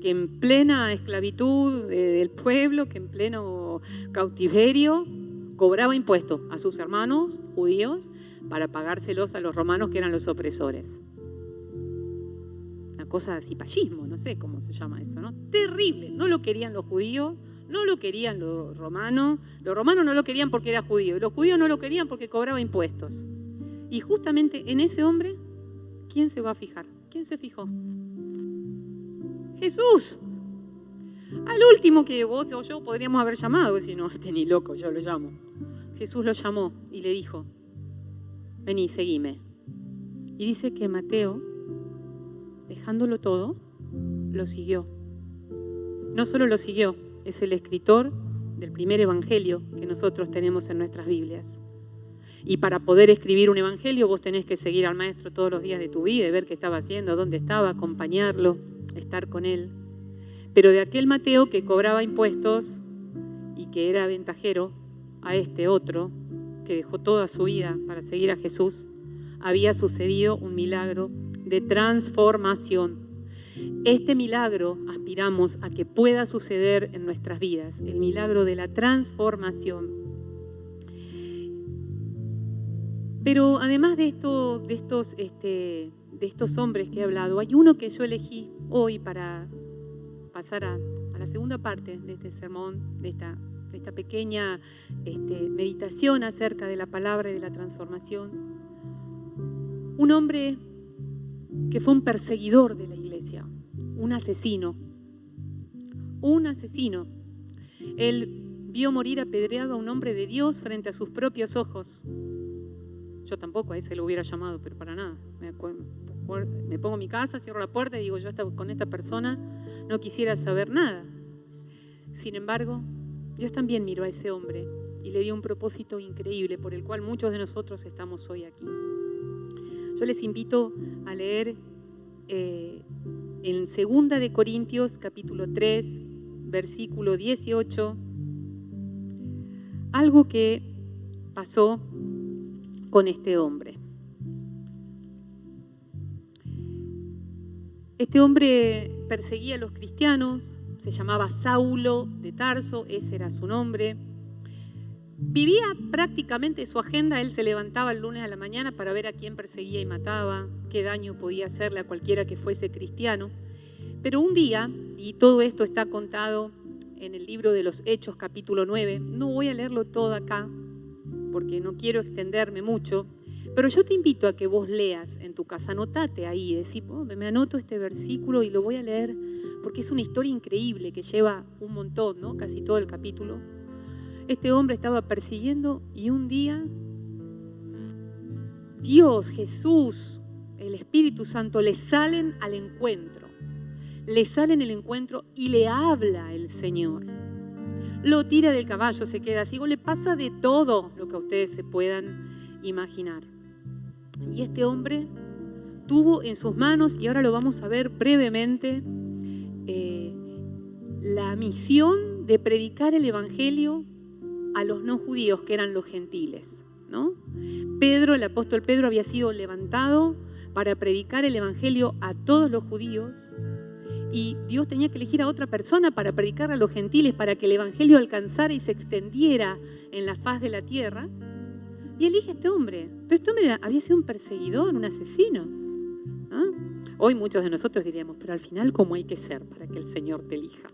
que en plena esclavitud del pueblo, que en pleno cautiverio, cobraba impuestos a sus hermanos judíos para pagárselos a los romanos, que eran los opresores. Cosa de cipallismo, no sé cómo se llama eso, ¿no? Terrible, no lo querían los judíos, no lo querían los romanos no lo querían porque era judío, y los judíos no lo querían porque cobraba impuestos. Y justamente en ese hombre, ¿quién se va a fijar? ¿Quién se fijó? Jesús. Al último que vos o yo podríamos haber llamado, si no, este ni loco, yo lo llamo. Jesús lo llamó y le dijo, vení, seguime. Y dice que Mateo, dejándolo todo, lo siguió. No solo lo siguió, es el escritor del primer evangelio que nosotros tenemos en nuestras Biblias. Y para poder escribir un evangelio vos tenés que seguir al maestro todos los días de tu vida y ver qué estaba haciendo, dónde estaba, acompañarlo, estar con él. Pero de aquel Mateo que cobraba impuestos y que era ventajero, a este otro que dejó toda su vida para seguir a Jesús, había sucedido un milagro de transformación. Este milagro aspiramos a que pueda suceder en nuestras vidas, el milagro de la transformación. Pero además de estos hombres que he hablado, hay uno que yo elegí hoy para pasar a la segunda parte de este sermón, de esta esta pequeña meditación acerca de la palabra y de la transformación. Un hombre que fue un perseguidor de la iglesia, un asesino. Él vio morir apedreado a un hombre de Dios frente a sus propios ojos. Yo tampoco a ese lo hubiera llamado, pero para nada. Me pongo en mi casa, cierro la puerta y digo, yo con esta persona no quisiera saber nada. Sin embargo, Dios también miró a ese hombre y le dio un propósito increíble por el cual muchos de nosotros estamos hoy aquí. Yo les invito a leer en 2 de Corintios, capítulo 3, versículo 18, algo que pasó con este hombre. Este hombre perseguía a los cristianos, se llamaba Saulo de Tarso, ese era su nombre. Vivía prácticamente su agenda, él se levantaba el lunes a la mañana para ver a quién perseguía y mataba, qué daño podía hacerle a cualquiera que fuese cristiano. Pero un día, y todo esto está contado en el libro de los Hechos, capítulo 9, no voy a leerlo todo acá, porque no quiero extenderme mucho, pero yo te invito a que vos leas en tu casa, anotate ahí, decís, me anoto este versículo y lo voy a leer, porque es una historia increíble que lleva un montón, ¿no? Casi todo el capítulo. Este hombre estaba persiguiendo y un día Dios, Jesús, el Espíritu Santo le salen al encuentro. Le salen al encuentro y le habla el Señor. Lo tira del caballo, se queda así, o le pasa de todo lo que ustedes se puedan imaginar. Y este hombre tuvo en sus manos, y ahora lo vamos a ver brevemente, la misión de predicar el Evangelio a los no judíos, que eran los gentiles, ¿no? Pedro, el apóstol Pedro, había sido levantado para predicar el Evangelio a todos los judíos, y Dios tenía que elegir a otra persona para predicar a los gentiles, para que el Evangelio alcanzara y se extendiera en la faz de la tierra. Y elige a este hombre. Pero este hombre había sido un perseguidor, un asesino, ¿ah? Hoy muchos de nosotros diríamos, pero al final, ¿cómo hay que ser para que el Señor te elija?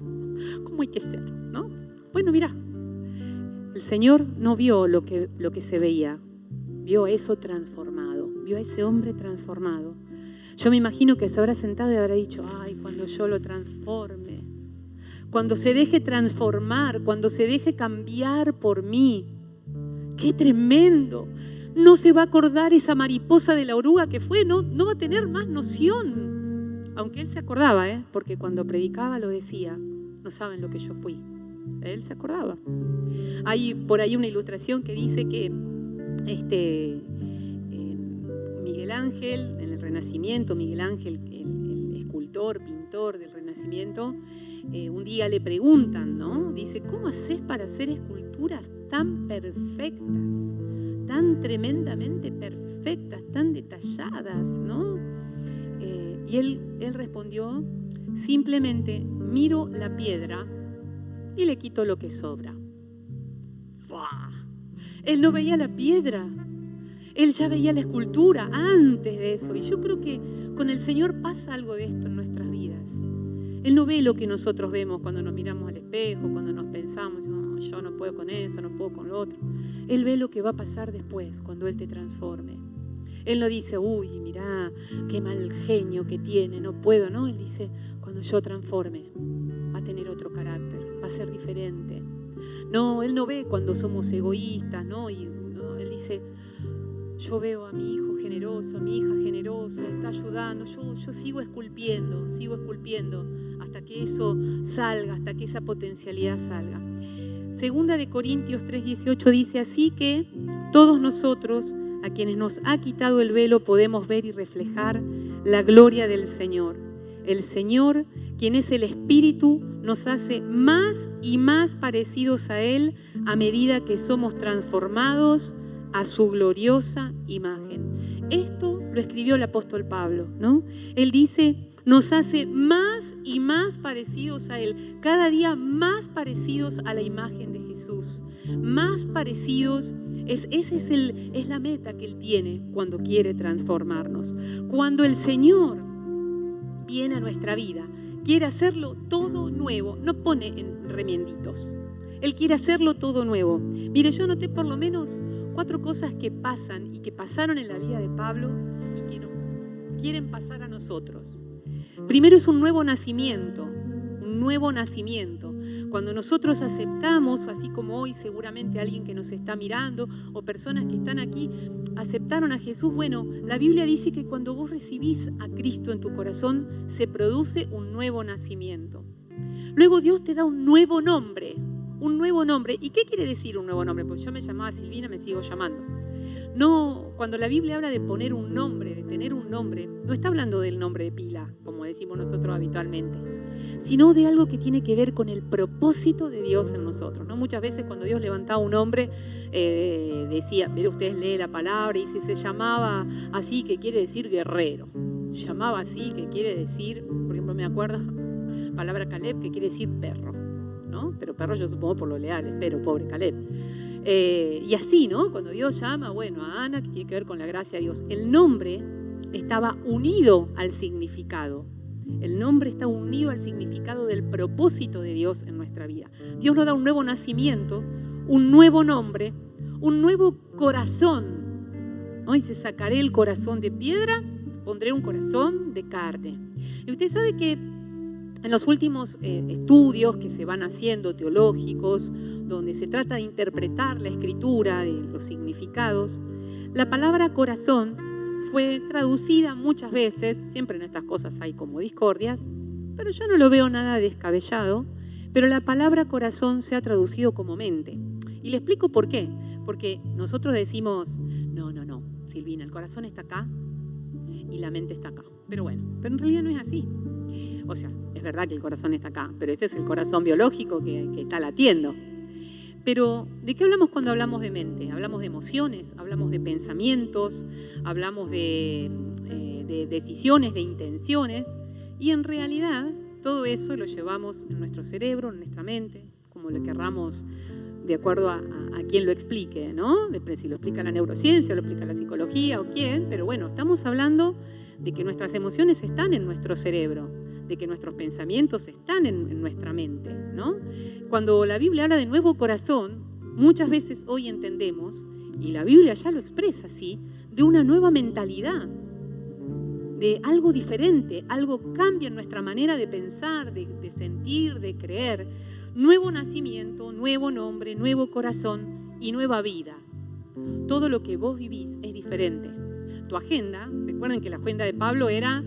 ¿Cómo hay que ser? ¿No? Bueno, mira, el Señor no vio lo que se veía, vio eso transformado, vio a ese hombre transformado. Yo me imagino que se habrá sentado y habrá dicho, ay, cuando yo lo transforme, cuando se deje transformar, cuando se deje cambiar por mí, ¡qué tremendo! No se va a acordar esa mariposa de la oruga que fue, no va a tener más noción. Aunque él se acordaba, porque cuando predicaba lo decía, no saben lo que yo fui. Él se acordaba. Hay por ahí una ilustración que dice que Miguel Ángel, en el Renacimiento, Miguel Ángel, el escultor, pintor del Renacimiento, un día le preguntan, ¿no? Dice, ¿cómo haces para hacer esculturas tan perfectas, tan tremendamente perfectas, tan detalladas, ¿no? Y él respondió, simplemente miro la piedra y le quito lo que sobra. ¡Fua! Él no veía la piedra, él ya veía la escultura antes de eso. Y yo creo que con el Señor pasa algo de esto en nuestras vidas. Él no ve lo que nosotros vemos cuando nos miramos al espejo, cuando nos pensamos, no, yo no puedo con esto, no puedo con lo otro. Él ve lo que va a pasar después, cuando Él te transforme. Él no dice, uy, mirá, qué mal genio que tiene, no puedo, no. Él dice, cuando yo transforme, va a tener otro carácter, va a ser diferente. No, Él no ve cuando somos egoístas, ¿no? Él dice, yo veo a mi hijo generoso, a mi hija generosa, está ayudando, yo sigo esculpiendo hasta que eso salga, hasta que esa potencialidad salga. 2 de Corintios 3:18 dice, así que todos nosotros, a quienes nos ha quitado el velo, podemos ver y reflejar la gloria del Señor. El Señor, quien es el Espíritu, nos hace más y más parecidos a Él a medida que somos transformados a su gloriosa imagen. Esto lo escribió el apóstol Pablo, ¿no? Él dice, nos hace más y más parecidos a Él, cada día más parecidos a la imagen de Jesús, más parecidos. Esa es la meta que Él tiene cuando quiere transformarnos. Cuando el Señor viene a nuestra vida, quiere hacerlo todo nuevo, no pone en remienditos. Él quiere hacerlo todo nuevo. Mire, yo anoté por lo menos 4 cosas que pasan y que pasaron en la vida de Pablo y que nos quieren pasar a nosotros. Primero es un nuevo nacimiento, un nuevo nacimiento. Cuando nosotros aceptamos, así como hoy seguramente alguien que nos está mirando o personas que están aquí aceptaron a Jesús, bueno, la Biblia dice que cuando vos recibís a Cristo en tu corazón se produce un nuevo nacimiento. Luego Dios te da un nuevo nombre. Un nuevo nombre. ¿Y qué quiere decir un nuevo nombre? Porque yo me llamaba Silvina, me sigo llamando. No, cuando la Biblia habla de poner un nombre, de tener un nombre, no está hablando del nombre de pila, como decimos nosotros habitualmente, sino de algo que tiene que ver con el propósito de Dios en nosotros, ¿no? Muchas veces cuando Dios levantaba un hombre, decía, pero ustedes leen la palabra, y si se llamaba así, que quiere decir guerrero. Se llamaba así, que quiere decir, por ejemplo, me acuerdo, palabra Caleb, que quiere decir perro, ¿no? Pero perro yo supongo por lo leal, pero pobre Caleb. Y así, ¿no? Cuando Dios llama, bueno, a Ana, que tiene que ver con la gracia de Dios. El nombre estaba unido al significado. El nombre está unido al significado del propósito de Dios en nuestra vida. Dios nos da un nuevo nacimiento, un nuevo nombre, un nuevo corazón. ¿No? Dice, sacaré el corazón de piedra, pondré un corazón de carne. Y usted sabe que en los últimos estudios que se van haciendo teológicos, donde se trata de interpretar la escritura, de los significados, la palabra corazón fue traducida muchas veces, siempre en estas cosas hay como discordias, pero yo no lo veo nada descabellado, pero la palabra corazón se ha traducido como mente. Y le explico por qué. Porque nosotros decimos, no, Silvina, el corazón está acá y la mente está acá. Pero bueno, pero en realidad no es así. O sea, es verdad que el corazón está acá, pero ese es el corazón biológico que está latiendo. Pero, ¿de qué hablamos cuando hablamos de mente? Hablamos de emociones, hablamos de pensamientos, hablamos de decisiones, de intenciones, y en realidad todo eso lo llevamos en nuestro cerebro, en nuestra mente, como lo querramos, de acuerdo a quien lo explique, ¿no? Si lo explica la neurociencia, lo explica la psicología o quién, pero bueno, estamos hablando de que nuestras emociones están en nuestro cerebro, de que nuestros pensamientos están en nuestra mente, ¿no? Cuando la Biblia habla de nuevo corazón, muchas veces hoy entendemos, y la Biblia ya lo expresa así, de una nueva mentalidad, de algo diferente, algo cambia en nuestra manera de pensar, de sentir, de creer. Nuevo nacimiento, nuevo nombre, nuevo corazón y nueva vida. Todo lo que vos vivís es diferente. Tu agenda, recuerden que la agenda de Pablo era,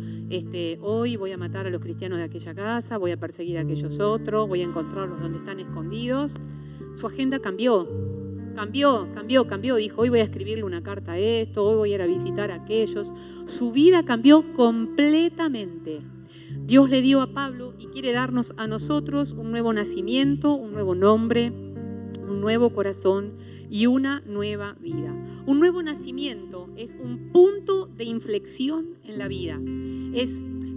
hoy voy a matar a los cristianos de aquella casa, voy a perseguir a aquellos otros, voy a encontrarlos donde están escondidos. Su agenda cambió. Dijo, hoy voy a escribirle una carta a esto, hoy voy a ir a visitar a aquellos. Su vida cambió completamente. Dios le dio a Pablo y quiere darnos a nosotros un nuevo nacimiento, un nuevo nombre, un nuevo corazón y una nueva vida. Un nuevo nacimiento es un punto de inflexión en la vida.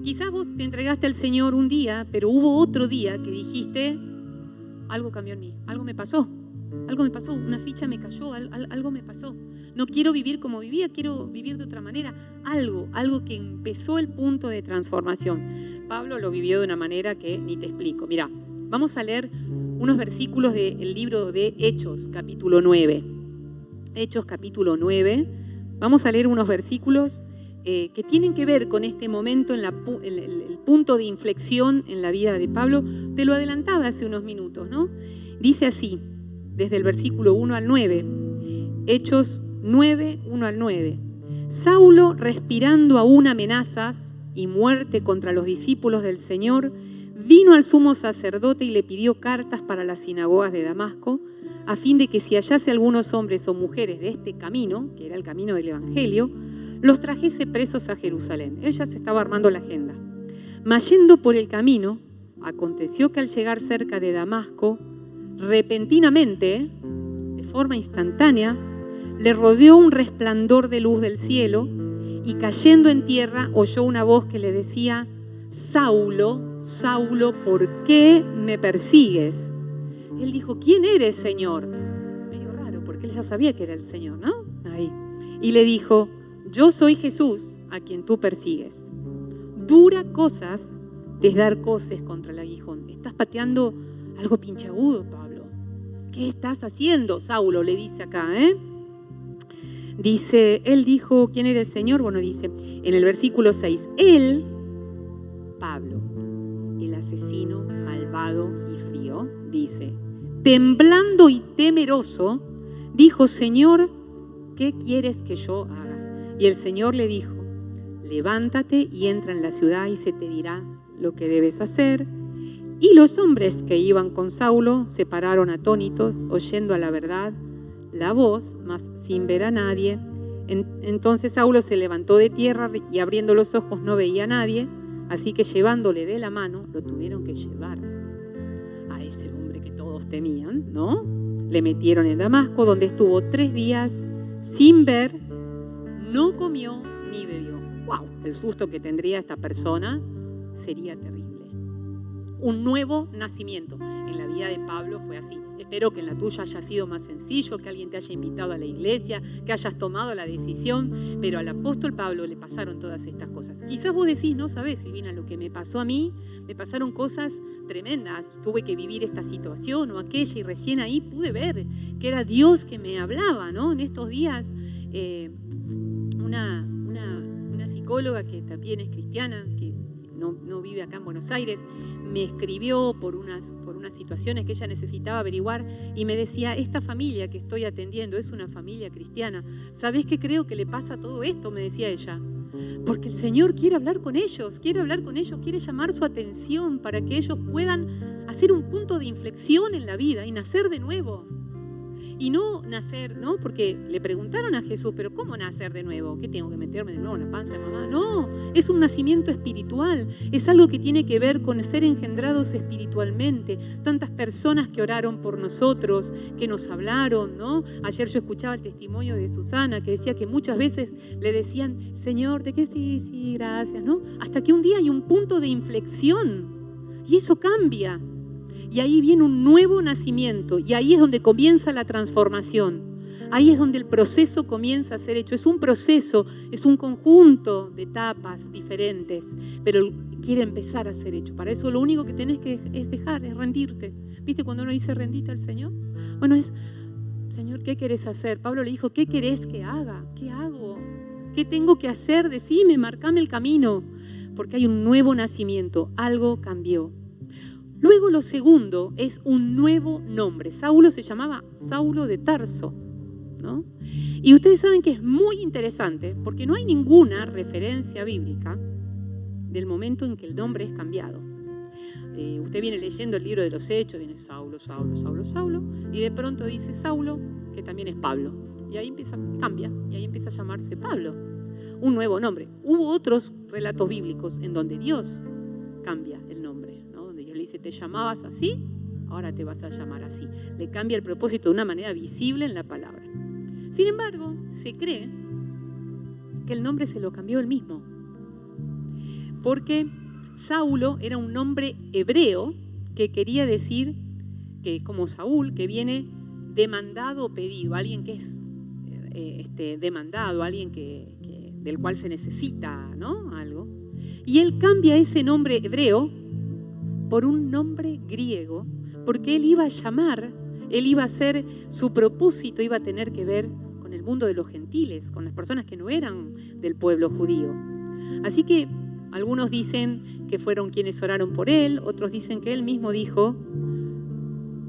Quizás vos te entregaste al Señor un día, pero hubo otro día que dijiste, algo cambió en mí, algo me pasó, una ficha me cayó, algo me pasó. No quiero vivir como vivía, quiero vivir de otra manera. Algo que empezó el punto de transformación. Pablo lo vivió de una manera que ni te explico. Mirá, vamos a leer unos versículos del libro de Hechos, capítulo 9. Hechos, capítulo 9. Vamos a leer unos versículos que tienen que ver con este momento, el punto de inflexión en la vida de Pablo. Te lo adelantaba hace unos minutos, ¿no? Dice así, desde el versículo 1 al 9, Hechos 9, 1 al 9. Saulo, respirando aún amenazas y muerte contra los discípulos del Señor, vino al sumo sacerdote y le pidió cartas para las sinagogas de Damasco, a fin de que si hallase algunos hombres o mujeres de este camino, que era el camino del Evangelio, los trajese presos a Jerusalén. Él ya se estaba armando la agenda. Mas yendo por el camino, aconteció que al llegar cerca de Damasco, repentinamente, de forma instantánea, le rodeó un resplandor de luz del cielo y cayendo en tierra oyó una voz que le decía, Saulo, Saulo, ¿por qué me persigues? Él dijo, ¿quién eres, Señor? Medio raro, porque él ya sabía que era el Señor, ¿no? Ahí. Y le dijo, yo soy Jesús, a quien tú persigues. Dura cosas es dar coces contra el aguijón. Estás pateando algo pinchagudo, Pablo. ¿qué estás haciendo? Saulo le dice acá, Dice, él dijo, ¿quién era el Señor? Bueno, dice en el versículo 6, él, Pablo, el asesino malvado y frío, dice, temblando y temeroso, dijo, Señor, ¿qué quieres que yo haga? Y el Señor le dijo, levántate y entra en la ciudad y se te dirá lo que debes hacer. Y los hombres que iban con Saulo se pararon atónitos, oyendo a la verdad la voz, mas sin ver a nadie. Entonces Saulo se levantó de tierra y abriendo los ojos no veía a nadie, así que llevándole de la mano, lo tuvieron que llevar a ese hombre que todos temían, ¿no? Le metieron en Damasco, donde estuvo 3 días sin ver, no comió ni bebió. ¡Wow! El susto que tendría esta persona sería terrible. Un nuevo nacimiento. En la vida de Pablo fue así. Espero que en la tuya haya sido más sencillo, que alguien te haya invitado a la iglesia, que hayas tomado la decisión, pero al apóstol Pablo le pasaron todas estas cosas. Quizás vos decís, no sabés, Silvina, lo que me pasó a mí, me pasaron cosas tremendas, tuve que vivir esta situación o aquella, y recién ahí pude ver que era Dios que me hablaba, ¿no? En estos días, una psicóloga que también es cristiana, que no vive acá en Buenos Aires, me escribió por unas situaciones que ella necesitaba averiguar y me decía, esta familia que estoy atendiendo es una familia cristiana. ¿Sabés qué creo que le pasa a todo esto? Me decía ella. Porque el Señor quiere hablar con ellos, quiere llamar su atención para que ellos puedan hacer un punto de inflexión en la vida y nacer de nuevo. Y no nacer, ¿no? Porque le preguntaron a Jesús, ¿pero cómo nacer de nuevo? ¿Qué tengo que meterme de nuevo en la panza de mamá? No, es un nacimiento espiritual, es algo que tiene que ver con ser engendrados espiritualmente. Tantas personas que oraron por nosotros, que nos hablaron, ¿no? Ayer yo escuchaba el testimonio de Susana, que decía que muchas veces le decían, Señor, ¿de qué sí, gracias, ¿no? Hasta que un día hay un punto de inflexión y eso cambia. Y ahí viene un nuevo nacimiento y ahí es donde comienza la transformación. Ahí es donde el proceso comienza a ser hecho. Es un proceso, es un conjunto de etapas diferentes, pero quiere empezar a ser hecho. Para eso lo único que tenés que es dejar, es rendirte. ¿Viste cuando uno dice rendite al Señor? Bueno, es, Señor, ¿qué querés hacer? Pablo le dijo, ¿qué querés que haga? ¿Qué hago? ¿Qué tengo que hacer? Decime, marcame el camino. Porque hay un nuevo nacimiento, algo cambió. Luego lo segundo es un nuevo nombre. Saulo se llamaba Saulo de Tarso, ¿no? Y ustedes saben que es muy interesante porque no hay ninguna referencia bíblica del momento en que el nombre es cambiado. Usted viene leyendo el libro de los Hechos, viene Saulo, y de pronto dice Saulo, que también es Pablo. Y ahí cambia, y ahí empieza a llamarse Pablo. Un nuevo nombre. Hubo otros relatos bíblicos en donde Dios cambia el nombre, ¿no? Donde Dios le dice, te llamabas así, ahora te vas a llamar así. Le cambia el propósito de una manera visible en la palabra. Sin embargo, se cree que el nombre se lo cambió él mismo. Porque Saulo era un nombre hebreo que quería decir que como Saúl, que viene demandado o pedido, alguien que es demandado, alguien del cual se necesita, ¿no? Algo. Y él cambia ese nombre hebreo por un nombre griego, porque él iba a llamar, él iba a hacer, su propósito iba a tener que ver con el mundo de los gentiles, con las personas que no eran del pueblo judío. Así que algunos dicen que fueron quienes oraron por él, otros dicen que él mismo dijo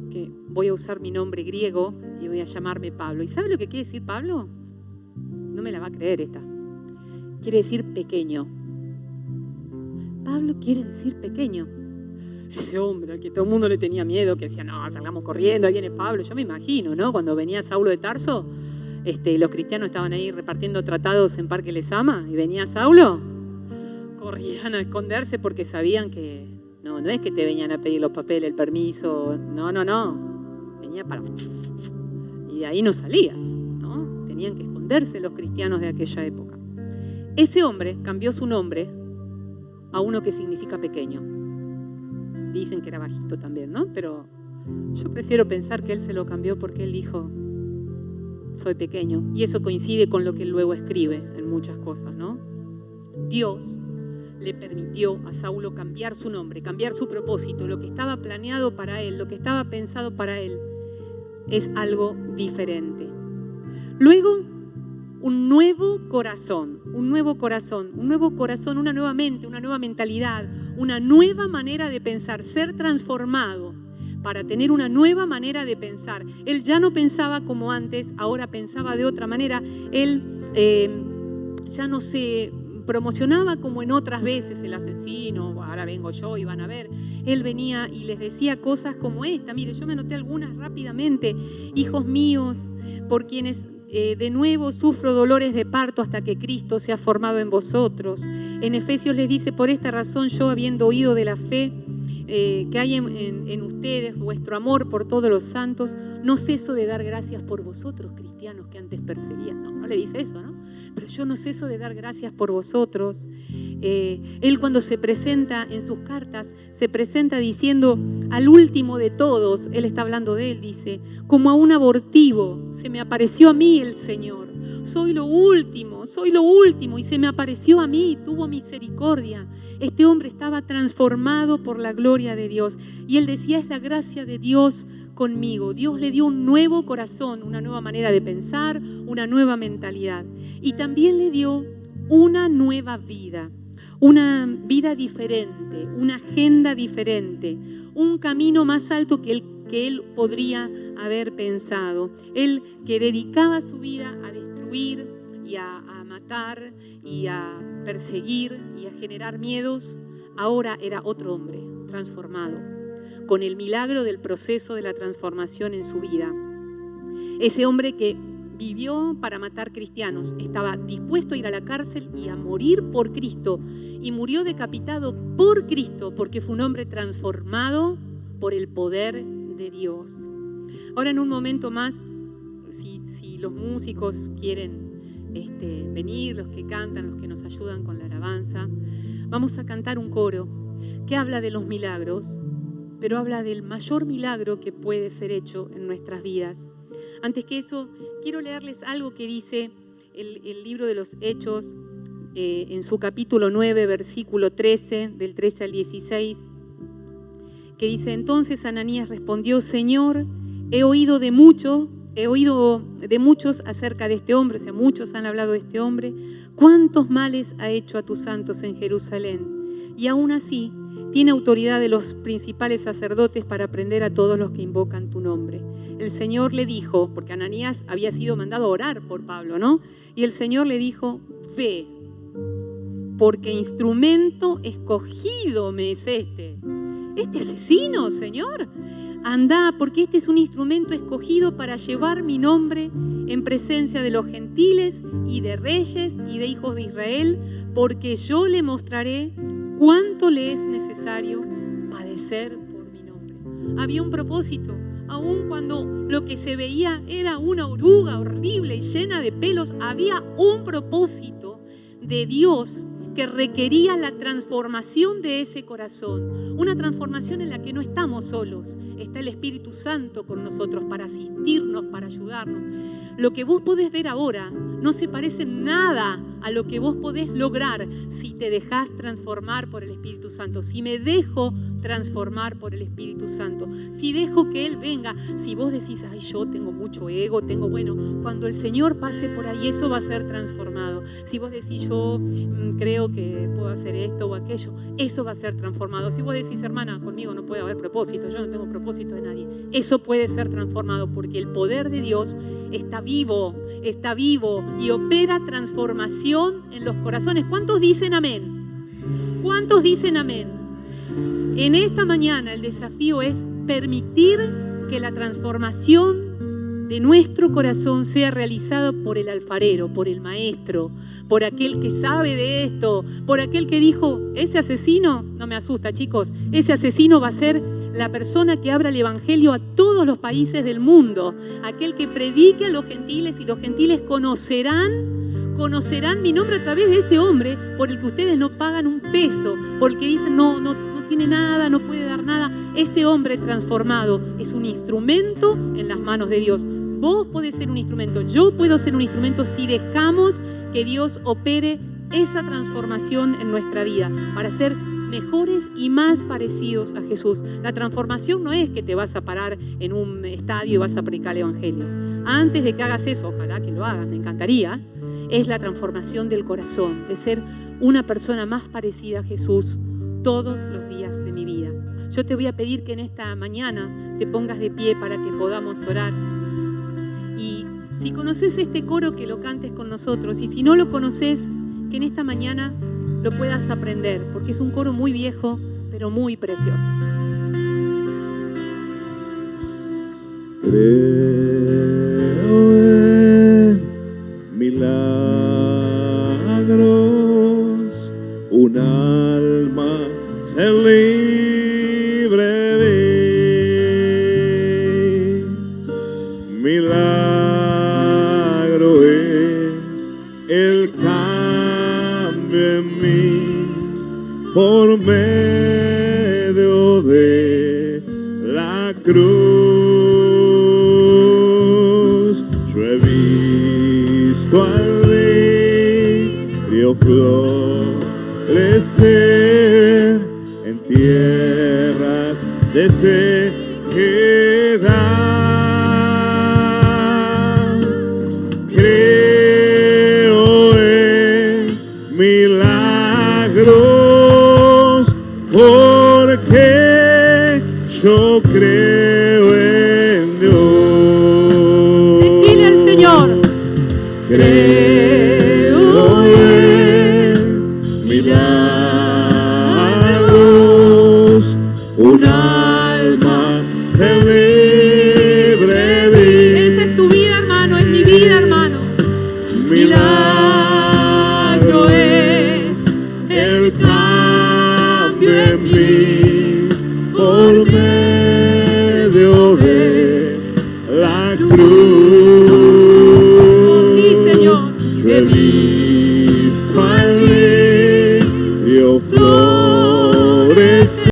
que voy a usar mi nombre griego y voy a llamarme Pablo. ¿Y sabe lo que quiere decir Pablo? No me la va a creer esta. Quiere decir pequeño. Pablo quiere decir pequeño. Ese hombre al que todo el mundo le tenía miedo, que decía, no, salgamos corriendo, ahí viene Pablo. Yo me imagino, ¿no? Cuando venía Saulo de Tarso, los cristianos estaban ahí repartiendo tratados en Parque Lezama y venía Saulo, corrían a esconderse porque sabían que no es que te venían a pedir los papeles, el permiso, no. Venía para... Y de ahí no salías, ¿no? Tenían que esconderse los cristianos de aquella época. Ese hombre cambió su nombre a uno que significa pequeño. Dicen que era bajito también, ¿no? Pero yo prefiero pensar que él se lo cambió porque él dijo, soy pequeño. Y eso coincide con lo que él luego escribe en muchas cosas, ¿no? Dios le permitió a Saulo cambiar su nombre, cambiar su propósito, lo que estaba planeado para él, lo que estaba pensado para él. es algo diferente. Luego, un nuevo corazón, una nueva mente, una nueva mentalidad, una nueva manera de pensar, ser transformado para tener una nueva manera de pensar. Él ya no pensaba como antes, ahora pensaba de otra manera. Él ya no se promocionaba como en otras veces, el asesino, ahora vengo yo y van a ver. Él venía y les decía cosas como esta. Mire, yo me anoté algunas rápidamente. Hijos míos, por quienes de nuevo sufro dolores de parto hasta que Cristo se ha formado en vosotros. En Efesios les dice, por esta razón yo, habiendo oído de la fe que hay en ustedes, vuestro amor por todos los santos, no ceso de dar gracias por vosotros, cristianos que antes perseguían. No le dice eso, ¿no? Pero yo no ceso de dar gracias por vosotros. Él, cuando se presenta en sus cartas, se presenta diciendo al último de todos. Él está hablando de él, dice, como a un abortivo se me apareció a mí el Señor. Soy lo último y se me apareció a mí y tuvo misericordia. Este hombre estaba transformado por la gloria de Dios y él decía, es la gracia de Dios conmigo. Dios le dio un nuevo corazón, una nueva manera de pensar, una nueva mentalidad, y también le dio una nueva vida, una vida diferente, una agenda diferente, un camino más alto que él podría haber pensado. Él, que dedicaba su vida a destruir y a matar y a perseguir y a generar miedos, ahora era otro hombre transformado, con el milagro del proceso de la transformación en su vida. Ese hombre que vivió para matar cristianos, estaba dispuesto a ir a la cárcel y a morir por Cristo, y murió decapitado por Cristo, porque fue un hombre transformado por el poder de Dios. Ahora, en un momento más, si los músicos quieren venir, los que cantan, los que nos ayudan con la alabanza, vamos a cantar un coro que habla de los milagros, pero habla del mayor milagro que puede ser hecho en nuestras vidas. Antes que eso, quiero leerles algo que dice el libro de los Hechos, en su capítulo 9, versículo 13, del 13 al 16, que dice, entonces Ananías respondió, Señor, he oído de muchos acerca de este hombre, o sea, muchos han hablado de este hombre, cuántos males ha hecho a tus santos en Jerusalén, y aún así tiene autoridad de los principales sacerdotes para prender a todos los que invocan tu nombre. El Señor le dijo, porque Ananías había sido mandado a orar por Pablo, ¿no? Y el Señor le dijo, ve, porque instrumento escogido me es este asesino, Señor. Anda, porque este es un instrumento escogido para llevar mi nombre en presencia de los gentiles y de reyes y de hijos de Israel, porque yo le mostraré cuánto le es necesario padecer por mi nombre. Había un propósito, aun cuando lo que se veía era una oruga horrible y llena de pelos, había un propósito de Dios que requería la transformación de ese corazón, una transformación en la que no estamos solos, está el Espíritu Santo con nosotros para asistirnos, para ayudarnos. Lo que vos podés ver ahora no se parece nada a lo que vos podés lograr si te dejás transformar por el Espíritu Santo, si me dejo transformar por el Espíritu Santo, si dejo que Él venga. Si vos decís, ay, yo tengo mucho ego, cuando el Señor pase por ahí, eso va a ser transformado. Si vos decís, yo creo que puedo hacer esto o aquello, eso va a ser transformado. Si vos decís, hermana, conmigo no puede haber propósito, yo no tengo propósito de nadie, eso puede ser transformado, porque el poder de Dios está vivo y opera transformación en los corazones. ¿Cuántos dicen amén? ¿Cuántos dicen amén? En esta mañana el desafío es permitir que la transformación de nuestro corazón sea realizada por el alfarero, por el maestro, por aquel que sabe de esto, por aquel que dijo, ese asesino, no me asusta, chicos, ese asesino va a ser la persona que abra el evangelio a todos los países del mundo, aquel que predique a los gentiles, y los gentiles conocerán mi nombre a través de ese hombre por el que ustedes no pagan un peso, porque dicen no tiene nada, no puede dar nada. Ese hombre transformado es un instrumento en las manos de Dios. Vos podés ser un instrumento, yo puedo ser un instrumento si dejamos que Dios opere esa transformación en nuestra vida, para ser mejores y más parecidos a Jesús. La transformación no es que te vas a parar en un estadio y vas a predicar el Evangelio. Antes de que hagas eso, ojalá que lo hagas, me encantaría, es la transformación del corazón, de ser una persona más parecida a Jesús todos los días de mi vida. Yo te voy a pedir que en esta mañana te pongas de pie para que podamos orar. Y si conoces este coro, que lo cantes con nosotros. Y si no lo conoces, que en esta mañana lo puedas aprender, porque es un coro muy viejo, pero muy precioso.
Creo en milagros, un alma ser libre de milagro es el cambio en mí por medio de la cruz. Yo he visto al lirio florecer en tierras de sequedad. Creo en milagros porque yo creo en Dios.
Decile al Señor.
Creo en milagros, un alma se libre de.
Esa es tu vida, hermano, es mi vida, hermano. Milagro es
el cambio en mí por medio de la cruz.
Sí, Señor.
Yo he visto al lirio florecer